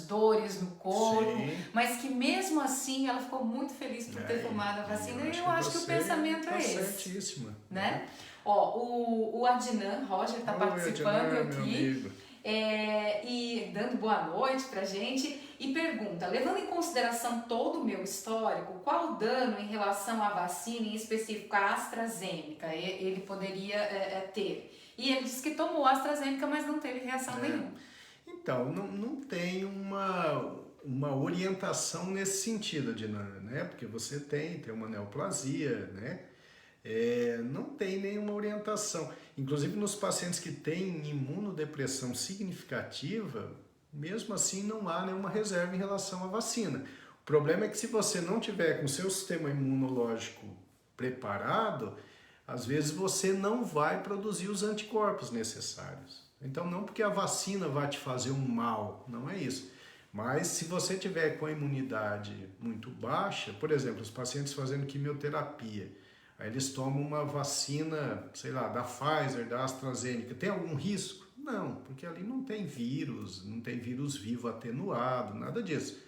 dores no corpo, Sim. mas que mesmo assim ela ficou muito feliz por ter tomado a vacina. E eu acho que o pensamento é esse. Certíssima. Né? Ó, o Adnan Roger está participando Adnan, aqui. E dando boa noite pra gente e pergunta, levando em consideração todo o meu histórico, qual o dano em relação à vacina, em específico a AstraZeneca, ele poderia ter? E ele disse que tomou a AstraZeneca, mas não teve reação nenhuma. Então, não tem uma orientação nesse sentido, Adnan, né? Porque você tem uma neoplasia, né? Não tem nenhuma orientação. Inclusive nos pacientes que têm imunodepressão significativa, mesmo assim não há nenhuma reserva em relação à vacina. O problema é que se você não tiver com o seu sistema imunológico preparado, às vezes você não vai produzir os anticorpos necessários. Então não porque a vacina vai te fazer um mal, não é isso. Mas se você tiver com a imunidade muito baixa, por exemplo, os pacientes fazendo quimioterapia, aí eles tomam uma vacina, sei lá, da Pfizer, da AstraZeneca. Tem algum risco? Não, porque ali não tem vírus vivo atenuado, nada disso.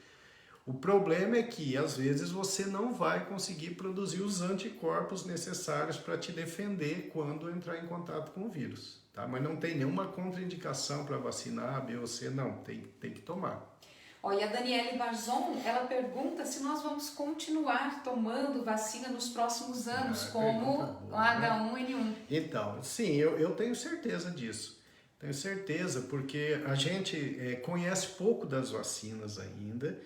O problema é que, às vezes, você não vai conseguir produzir os anticorpos necessários para te defender quando entrar em contato com o vírus. Tá? Mas não tem nenhuma contraindicação para vacinar A, B ou C, não. Tem que tomar. E a Daniele Barzon, ela pergunta se nós vamos continuar tomando vacina nos próximos anos, como o H1N1. Então, sim, eu tenho certeza disso. Tenho certeza, porque a gente conhece pouco das vacinas ainda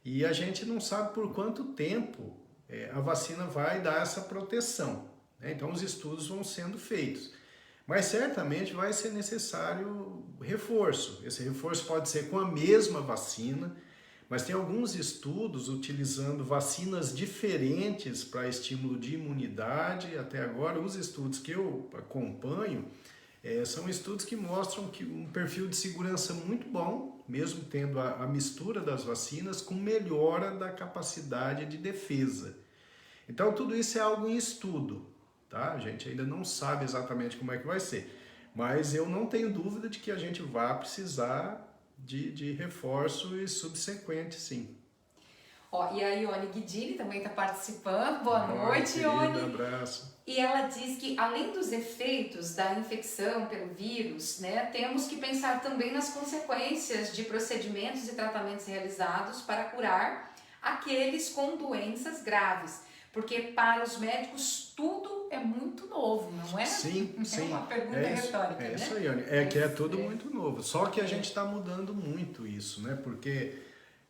e a gente não sabe por quanto tempo a vacina vai dar essa proteção, né? Então, os estudos vão sendo feitos. Mas certamente vai ser necessário reforço. Esse reforço pode ser com a mesma vacina, mas tem alguns estudos utilizando vacinas diferentes para estímulo de imunidade. Até agora, os estudos que eu acompanho são estudos que mostram que um perfil de segurança muito bom, mesmo tendo a mistura das vacinas, com melhora da capacidade de defesa. Então, tudo isso é algo em estudo. Tá? A gente ainda não sabe exatamente como é que vai ser, mas eu não tenho dúvida de que a gente vai precisar de reforços subsequentes, sim. E a Ione Guidini também está participando. Boa noite, querida, Ione. Abraço. E ela diz que, além dos efeitos da infecção pelo vírus, né, temos que pensar também nas consequências de procedimentos e tratamentos realizados para curar aqueles com doenças graves. Porque para os médicos tudo é muito novo, não é? Sim, sim. É uma pergunta retórica, né? É isso aí, Ione. Que é tudo muito novo. Só que a gente está mudando muito isso, né? Porque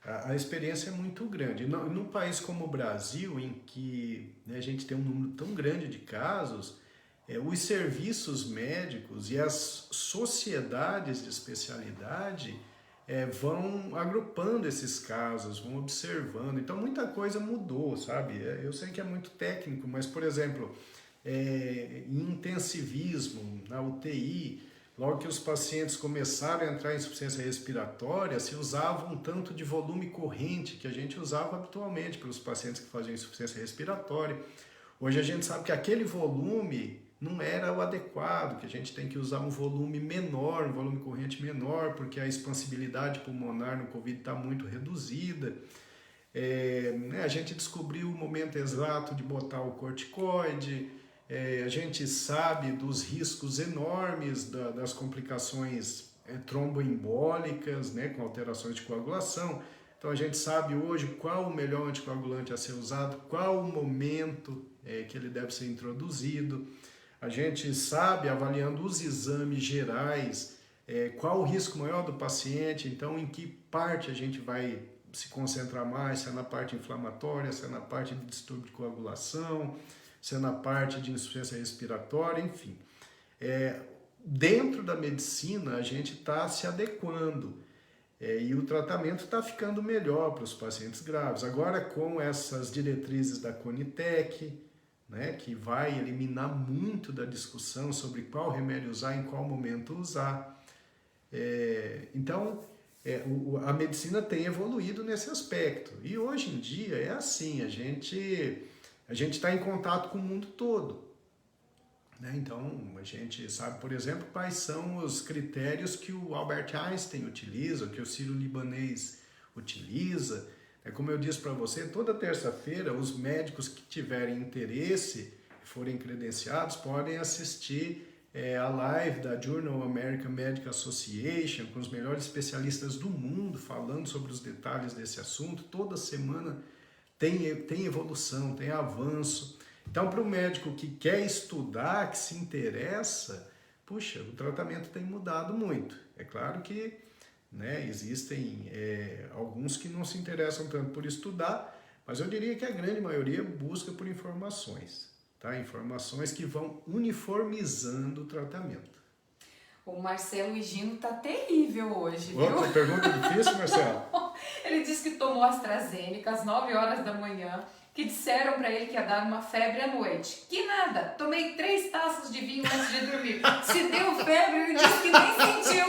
a experiência é muito grande. Num país como o Brasil, em que a gente tem um número tão grande de casos, os serviços médicos e as sociedades de especialidade vão agrupando esses casos, vão observando. Então, muita coisa mudou, sabe? Eu sei que é muito técnico, mas, por exemplo, em intensivismo, na UTI, logo que os pacientes começaram a entrar em insuficiência respiratória, se usava um tanto de volume corrente que a gente usava habitualmente para os pacientes que faziam insuficiência respiratória. Hoje a gente sabe que aquele volume não era o adequado, que a gente tem que usar um volume menor, um volume corrente menor, porque a expansibilidade pulmonar no Covid está muito reduzida. A gente descobriu o momento exato de botar o corticoide, a gente sabe dos riscos enormes das complicações tromboembólicas, né, com alterações de coagulação. Então a gente sabe hoje qual o melhor anticoagulante a ser usado, qual o momento que ele deve ser introduzido. A gente sabe, avaliando os exames gerais, qual o risco maior do paciente, então em que parte a gente vai se concentra mais, se é na parte inflamatória, se é na parte de distúrbio de coagulação, se é na parte de insuficiência respiratória, enfim. Dentro da medicina, a gente está se adequando e o tratamento está ficando melhor para os pacientes graves. Agora, com essas diretrizes da Conitec, né, que vai eliminar muito da discussão sobre qual remédio usar, em qual momento usar. Então, a medicina tem evoluído nesse aspecto. E hoje em dia é assim, a gente está em contato com o mundo todo. Né? Então, a gente sabe, por exemplo, quais são os critérios que o Albert Einstein utiliza, que o Sírio-Libanês utiliza. Como eu disse para você, toda terça-feira os médicos que tiverem interesse e forem credenciados podem assistir a live da Journal American Medical Association com os melhores especialistas do mundo falando sobre os detalhes desse assunto. Toda semana tem evolução, tem avanço. Então, para o médico que quer estudar, que se interessa, puxa, o tratamento tem mudado muito. É claro que existem alguns que não se interessam tanto por estudar, mas eu diria que a grande maioria busca por informações, tá? Informações que vão uniformizando o tratamento. O Marcelo Higino tá terrível hoje, viu? Outra pergunta difícil, Marcelo? Ele disse que tomou AstraZeneca às 9 horas da manhã, que disseram pra ele que ia dar uma febre à noite. Que nada, tomei 3 taças de vinho antes de dormir. Se deu febre, ele disse que nem sentiu.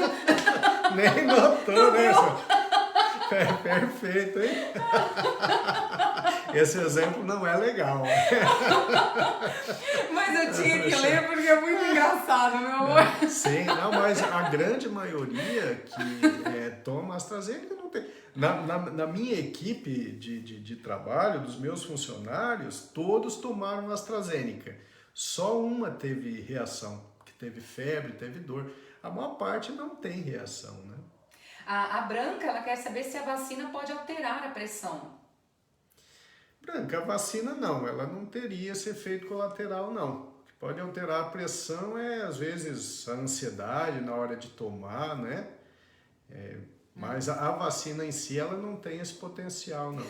Nem notou, né? Perfeito, hein? Esse exemplo não é legal. Mas eu tinha que ler porque é muito engraçado, meu amor. Sim, não, mas a grande maioria que toma AstraZeneca não tem. Na minha equipe de trabalho, dos meus funcionários, todos tomaram AstraZeneca. Só uma teve reação, que teve febre, teve dor. A maior parte não tem reação, né? A Branca, ela quer saber se a vacina pode alterar a pressão. Branca, a vacina não, ela não teria esse efeito colateral, não. O que pode alterar a pressão às vezes, a ansiedade na hora de tomar, né? Mas a vacina em si, ela não tem esse potencial, não.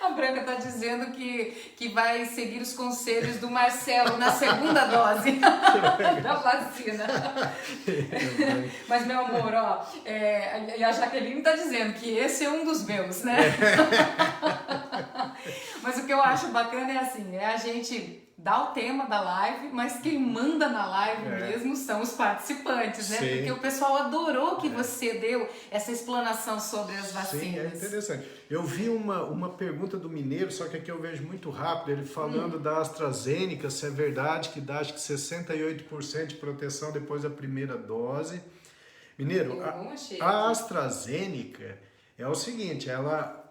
A Branca está dizendo que vai seguir os conselhos do Marcelo na segunda dose da vacina. Mas, meu amor, e a Jaqueline está dizendo que esse é um dos meus, né? Mas o que eu acho bacana é assim, a gente dá o tema da live, mas quem manda na live mesmo são os participantes, né? Sim. Porque o pessoal adorou que você deu essa explanação sobre as vacinas. Sim, é interessante. Eu vi uma pergunta do Mineiro, só que aqui eu vejo muito rápido, ele falando da AstraZeneca, se é verdade que dá acho que 68% de proteção depois da primeira dose. Mineiro, a AstraZeneca é o seguinte, ela...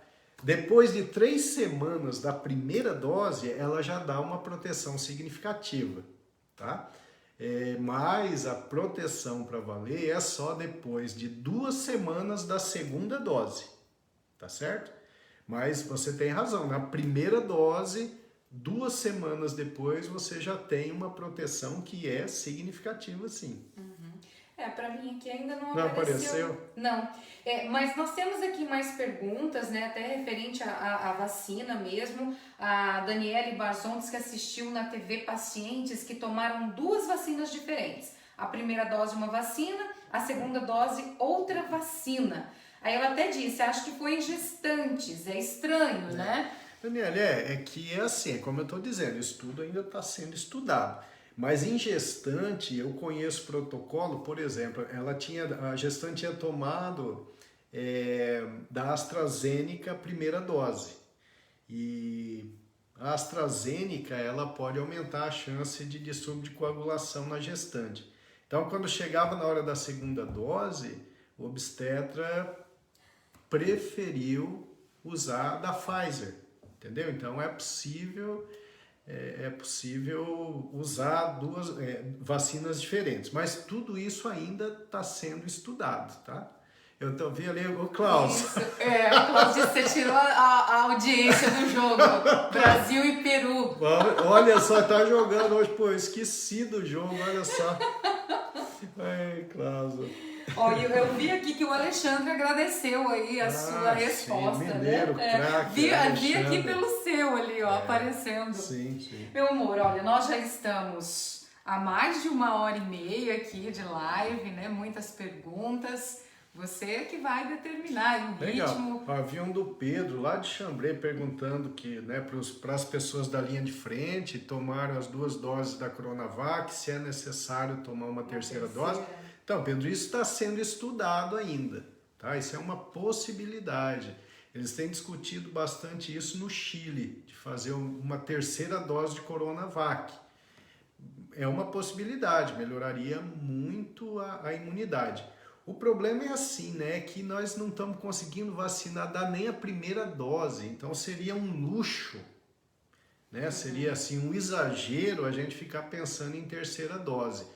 Depois de 3 semanas da primeira dose, ela já dá uma proteção significativa, tá? Mas a proteção para valer é só depois de 2 semanas da segunda dose, tá certo? Mas você tem razão, na primeira dose, 2 semanas depois, você já tem uma proteção que é significativa, sim. Pra mim aqui ainda não apareceu. Não. Mas nós temos aqui mais perguntas, né? Até referente à vacina mesmo. A Daniele Barzon diz que assistiu na TV pacientes que tomaram 2 vacinas diferentes. A primeira dose uma vacina, a segunda dose outra vacina. Aí ela até disse, acho que foi em gestantes. É estranho, né? Daniele, que é assim, como eu estou dizendo, o estudo ainda está sendo estudado. Mas em gestante, eu conheço protocolo, por exemplo, a gestante tinha tomado da AstraZeneca a primeira dose. E a AstraZeneca, ela pode aumentar a chance de distúrbio de coagulação na gestante. Então, quando chegava na hora da segunda dose, o obstetra preferiu usar da Pfizer, entendeu? Então, é possível usar 2 vacinas diferentes, mas tudo isso ainda está sendo estudado, tá? Eu vi ali o Klaus. Isso, o Klaus disse que você tirou a audiência do jogo, Brasil e Peru. Olha só, tá jogando hoje, pô, esqueci do jogo, olha só. Ai, Klaus. Ó, eu vi aqui que o Alexandre agradeceu aí a sua resposta, sim, mineiro, né? craque, Vi Alexandre. aqui pelo seu ali, ó, aparecendo. Sim, sim. Meu amor, olha, nós já estamos há mais de 1h30 aqui de live, né? Muitas perguntas. Você que vai determinar o Legal. ritmo. Havia um do Pedro, lá de Xambrê, perguntando que, né, para as pessoas da linha de frente tomaram as 2 doses da Coronavac, se é necessário tomar uma terceira dose. Então, Pedro, isso está sendo estudado ainda, tá? Isso é uma possibilidade. Eles têm discutido bastante isso no Chile, de fazer uma terceira dose de Coronavac. É uma possibilidade, melhoraria muito a imunidade. O problema é assim, né, que nós não estamos conseguindo vacinar, dar nem a primeira dose, então seria um luxo, né, seria assim um exagero a gente ficar pensando em terceira dose.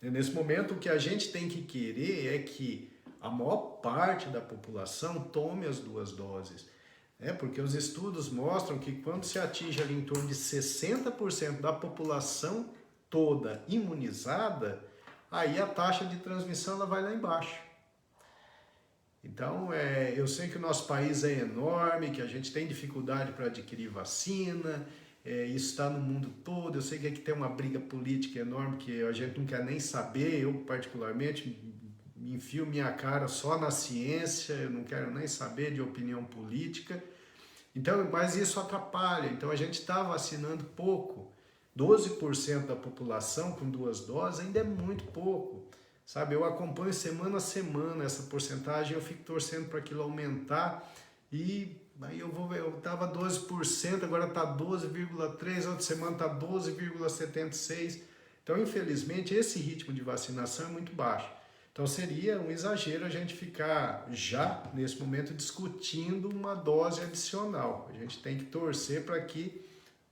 Nesse momento o que a gente tem que querer é que a maior parte da população tome as 2 doses, né, porque os estudos mostram que quando se atinge ali em torno de 60% da população toda imunizada, aí a taxa de transmissão ela vai lá embaixo. Então, eu sei que o nosso país é enorme, que a gente tem dificuldade para adquirir vacina, isso está no mundo todo. Eu sei que aqui tem uma briga política enorme que a gente não quer nem saber. Eu, particularmente, me enfio minha cara só na ciência, eu não quero nem saber de opinião política. Então, mas isso atrapalha. Então, a gente está vacinando pouco. 12% da população com 2 doses ainda é muito pouco, sabe? Eu acompanho semana a semana essa porcentagem, eu fico torcendo para aquilo aumentar e aí eu estava 12%, agora está 12,3%, outra semana está 12,76%. Então, infelizmente, esse ritmo de vacinação é muito baixo. Então, seria um exagero a gente ficar já, nesse momento, discutindo uma dose adicional. A gente tem que torcer para que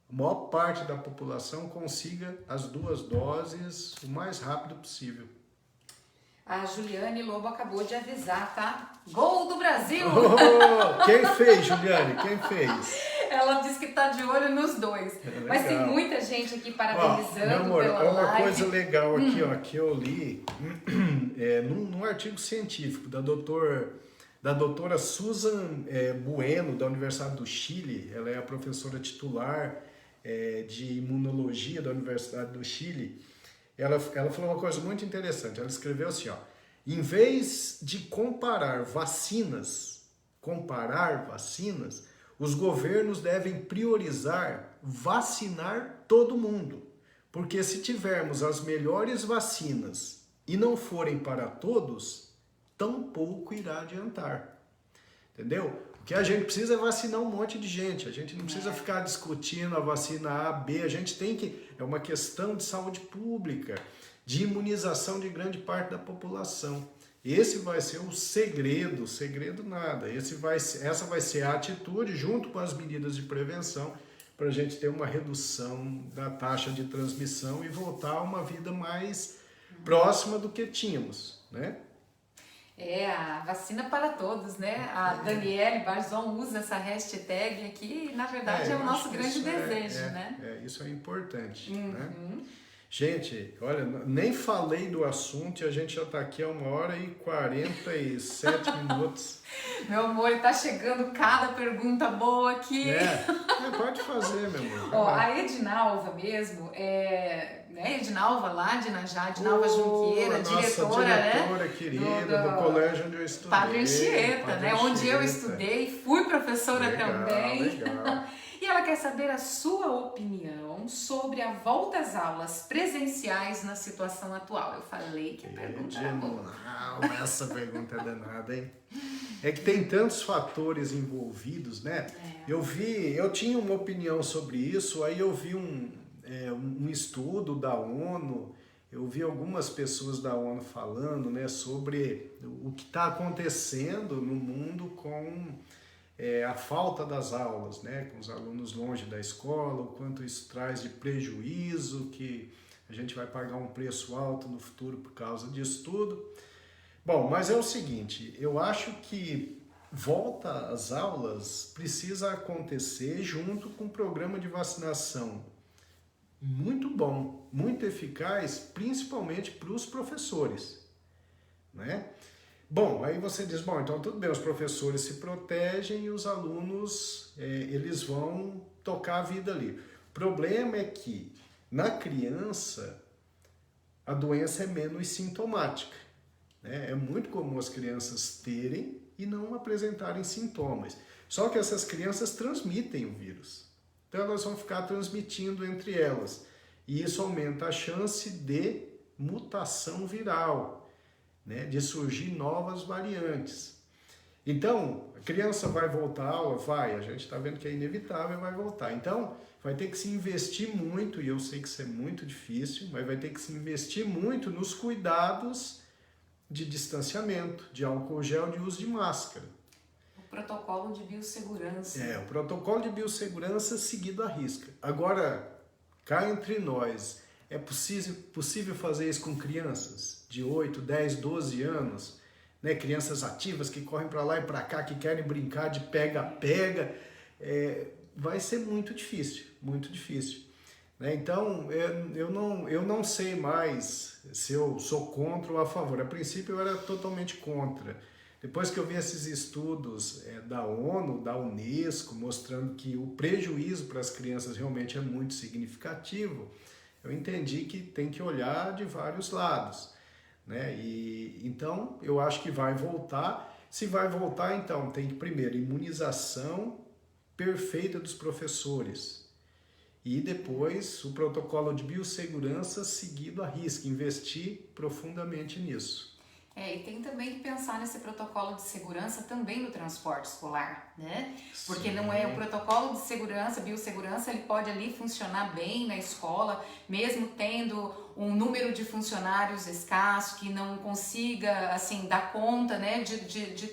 a maior parte da população consiga as 2 doses o mais rápido possível. A Juliane Lobo acabou de avisar, tá? Gol do Brasil! Oh, quem fez, Juliane? Quem fez? Ela disse que tá de olho nos 2. Mas tem muita gente aqui parabenizando, meu amor, pela uma live. coisa legal aqui, ó, que eu li num artigo científico da doutora Susan Bueno, da Universidade do Chile. Ela é a professora titular de imunologia da Universidade do Chile. Ela falou uma coisa muito interessante. Ela escreveu assim, ó: em vez de comparar vacinas, os governos devem priorizar vacinar todo mundo. Porque se tivermos as melhores vacinas e não forem para todos, tampouco irá adiantar. Entendeu? O que a gente precisa é vacinar um monte de gente. A gente não precisa ficar discutindo a vacina A, B. A gente tem que... É uma questão de saúde pública, de imunização de grande parte da população. Esse vai ser o segredo nada. Essa vai ser a atitude, junto com as medidas de prevenção, para a gente ter uma redução da taxa de transmissão e voltar a uma vida mais próxima do que tínhamos, né? A vacina para todos, né? A Daniele Barzon usa essa hashtag aqui e, na verdade, é o nosso grande desejo, né? Isso é importante, né? Gente, olha, nem falei do assunto e a gente já está aqui há 1h47 minutos. Meu amor, tá chegando cada pergunta boa aqui. Pode fazer, meu amor. Ó, a Edinalva mesmo, né? Edinalva lá de Najá, Edinalva Junqueira, diretora, né? Querida, do colégio onde eu estudei. Padre Anchieta, né? Onde eu estudei, fui professora também. Legal. E ela quer saber a sua opinião sobre a volta às aulas presenciais na situação atual. Eu falei que a pergunta era boa. Essa pergunta é danada, hein? É que tem tantos fatores envolvidos, né? Eu tinha uma opinião sobre isso, aí eu vi um estudo da ONU, eu vi algumas pessoas da ONU falando, né, sobre o que está acontecendo no mundo com a falta das aulas, né, com os alunos longe da escola, o quanto isso traz de prejuízo, que a gente vai pagar um preço alto no futuro por causa disso tudo. Bom, mas é o seguinte, eu acho que volta às aulas precisa acontecer junto com um programa de vacinação muito bom, muito eficaz, principalmente para os professores, né? Bom, aí você diz, bom, então tudo bem, os professores se protegem e os alunos, eles vão tocar a vida ali. O problema é que, na criança, a doença é menos sintomática, né? É muito comum as crianças terem e não apresentarem sintomas. Só que essas crianças transmitem o vírus. Então elas vão ficar transmitindo entre elas. E isso aumenta a chance de mutação viral, né? De surgir novas variantes. Então, a criança vai voltar à aula? Vai, a gente está vendo que é inevitável, vai voltar. Então, vai ter que se investir muito, e eu sei que isso é muito difícil, mas vai ter que se investir muito nos cuidados de distanciamento, de álcool gel, de uso de máscara. O protocolo de biossegurança. O protocolo de biossegurança seguido à risca. Agora, cá entre nós, é possível fazer isso com crianças de 8, 10, 12 anos? Né? Crianças ativas que correm para lá e para cá, que querem brincar de pega-pega. Vai ser muito difícil, muito difícil. Né? Então, eu não sei mais se eu sou contra ou a favor. A princípio, eu era totalmente contra. Depois que eu vi esses estudos da ONU, da Unesco, mostrando que o prejuízo para as crianças realmente é muito significativo, eu entendi que tem que olhar de vários lados. Né? Então, eu acho que vai voltar. Se vai voltar, então, tem que, primeiro, imunização perfeita dos professores. E depois, o protocolo de biossegurança seguido à risca, investir profundamente nisso. E tem também que pensar nesse protocolo de segurança também no transporte escolar, né? Porque Sim. não é o protocolo de segurança, biossegurança, ele pode ali funcionar bem na escola, mesmo tendo um número de funcionários escasso, que não consiga, assim, dar conta, né, de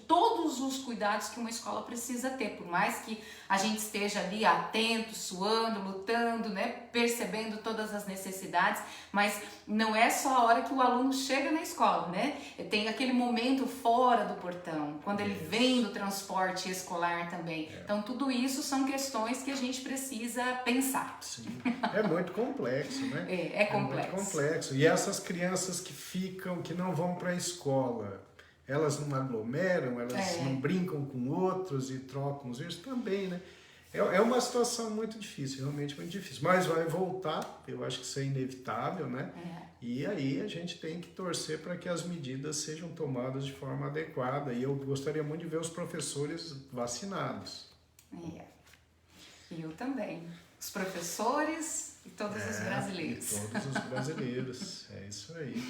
todos os cuidados que uma escola precisa ter, por mais que a gente esteja ali atento, suando, lutando, né, percebendo todas as necessidades, mas não é só a hora que o aluno chega na escola, né? Tem aquele momento fora do portão, quando ele vem do transporte escolar também. Então, tudo isso são questões que a gente precisa pensar. Sim, é muito complexo, né? É complexo. Muito complexo. E essas crianças que não vão para a escola, elas não aglomeram, elas não brincam com outros e trocam os vírus também, né? É uma situação muito difícil, realmente muito difícil. Mas vai voltar, eu acho que isso é inevitável, né? E aí a gente tem que torcer para que as medidas sejam tomadas de forma adequada. E eu gostaria muito de ver os professores vacinados. Eu também. Os professores e todos os brasileiros. E todos os brasileiros, é isso aí.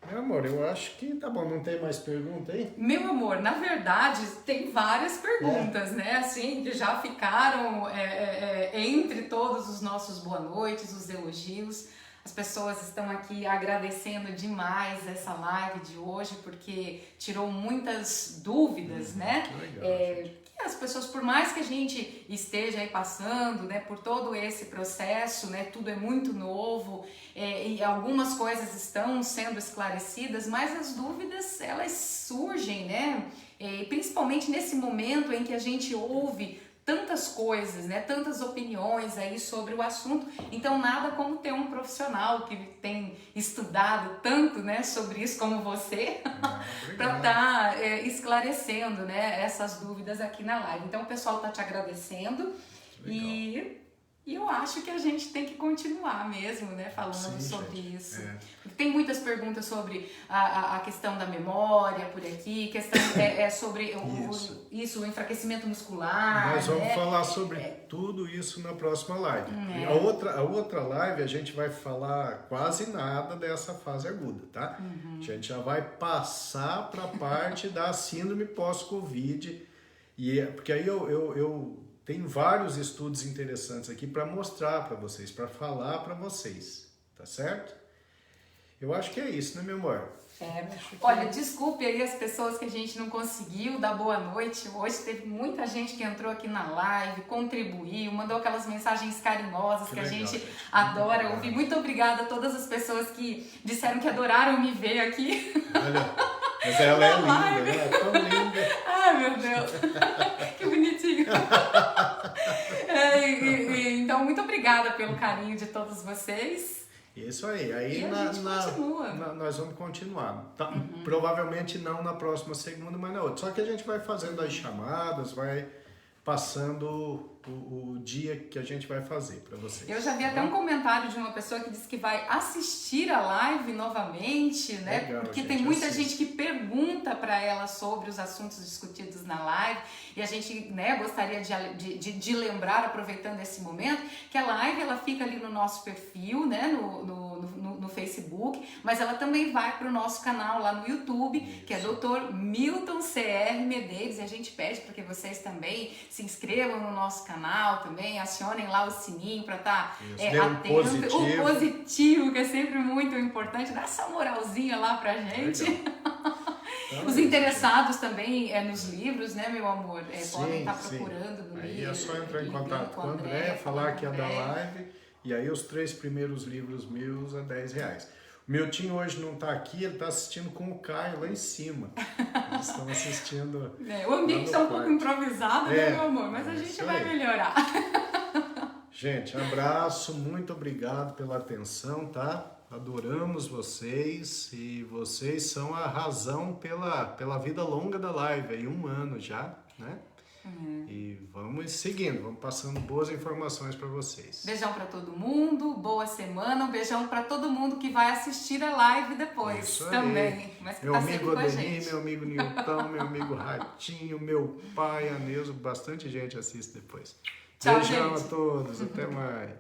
Meu amor, eu acho que tá bom, não tem mais pergunta aí? Meu amor, na verdade, tem várias perguntas, né? Assim, que já ficaram entre todos os nossos boa noites, os elogios. As pessoas estão aqui agradecendo demais essa live de hoje, porque tirou muitas dúvidas, né? Que legal, as pessoas, por mais que a gente esteja aí passando, né, por todo esse processo, né, tudo é muito novo, e algumas coisas estão sendo esclarecidas, mas as dúvidas, elas surgem, né, principalmente nesse momento em que a gente ouve tantas coisas, né, tantas opiniões aí sobre o assunto. Então nada como ter um profissional que tem estudado tanto, né, sobre isso como você, para estar esclarecendo, né, essas dúvidas aqui na live. Então o pessoal está te agradecendo e eu acho que a gente tem que continuar mesmo, né, falando sobre isso. Tem muitas perguntas sobre a questão da memória por aqui, questão sobre o enfraquecimento muscular. Nós vamos falar sobre tudo isso na próxima live. A outra live a gente vai falar quase nada dessa fase aguda, tá? A gente já vai passar para a parte da síndrome pós-Covid, porque aí eu tenho vários estudos interessantes aqui para mostrar para vocês, para falar para vocês, tá certo? Eu acho que é isso, né, meu amor? Olha, desculpe aí as pessoas que a gente não conseguiu dar boa noite. Hoje teve muita gente que entrou aqui na live, contribuiu, mandou aquelas mensagens carinhosas que a gente adora ouvir. Muito obrigada a todas as pessoas que disseram que adoraram me ver aqui. Olha, mas ela é linda, né? É tão linda. Ai, meu Deus. Que bonitinho. Então, muito obrigada pelo carinho de todos vocês. Isso aí. Aí E a gente continua. nós vamos continuar. Tá? Provavelmente não na próxima segunda, mas na outra. Só que a gente vai fazendo as chamadas, vai passando o dia que a gente vai fazer para vocês. Eu já vi até um comentário de uma pessoa que disse que vai assistir a live novamente, né? Legal, porque gente, tem muita assiste. gente que pergunta para ela sobre os assuntos discutidos na live e a gente, né, gostaria de lembrar, aproveitando esse momento, que a live ela fica ali no nosso perfil, né, no Facebook, mas ela também vai para o nosso canal lá no YouTube, que é Dr. Milton CR Medeiros, e a gente pede para que vocês também se inscrevam no nosso canal também, acionem lá o sininho para estar atento. O positivo, que é sempre muito importante, dá essa moralzinha lá pra gente. Os interessados também nos livros, né, meu amor? Podem estar procurando no livro. Aí é só entrar em contato com o André, falar que é da live, e aí os 3 primeiros livros meus a R$10. O Miltinho hoje não está aqui, ele está assistindo com o Caio lá em cima. Eles estão assistindo. O ambiente está um pouco improvisado, né, meu amor? Mas a gente vai melhorar. Gente, abraço, muito obrigado pela atenção, tá? Adoramos vocês e vocês são a razão pela vida longa da live, aí 1 ano já, né? E vamos seguindo, vamos passando boas informações para vocês. Beijão para todo mundo, boa semana, um beijão para todo mundo que vai assistir a live depois também. Mas que meu tá amigo sempre com a Adeni, gente. meu amigo Nilton, meu amigo Ratinho, meu pai, a Neuza, bastante gente assiste depois. Tchau, Beijão gente. a todos, até mais.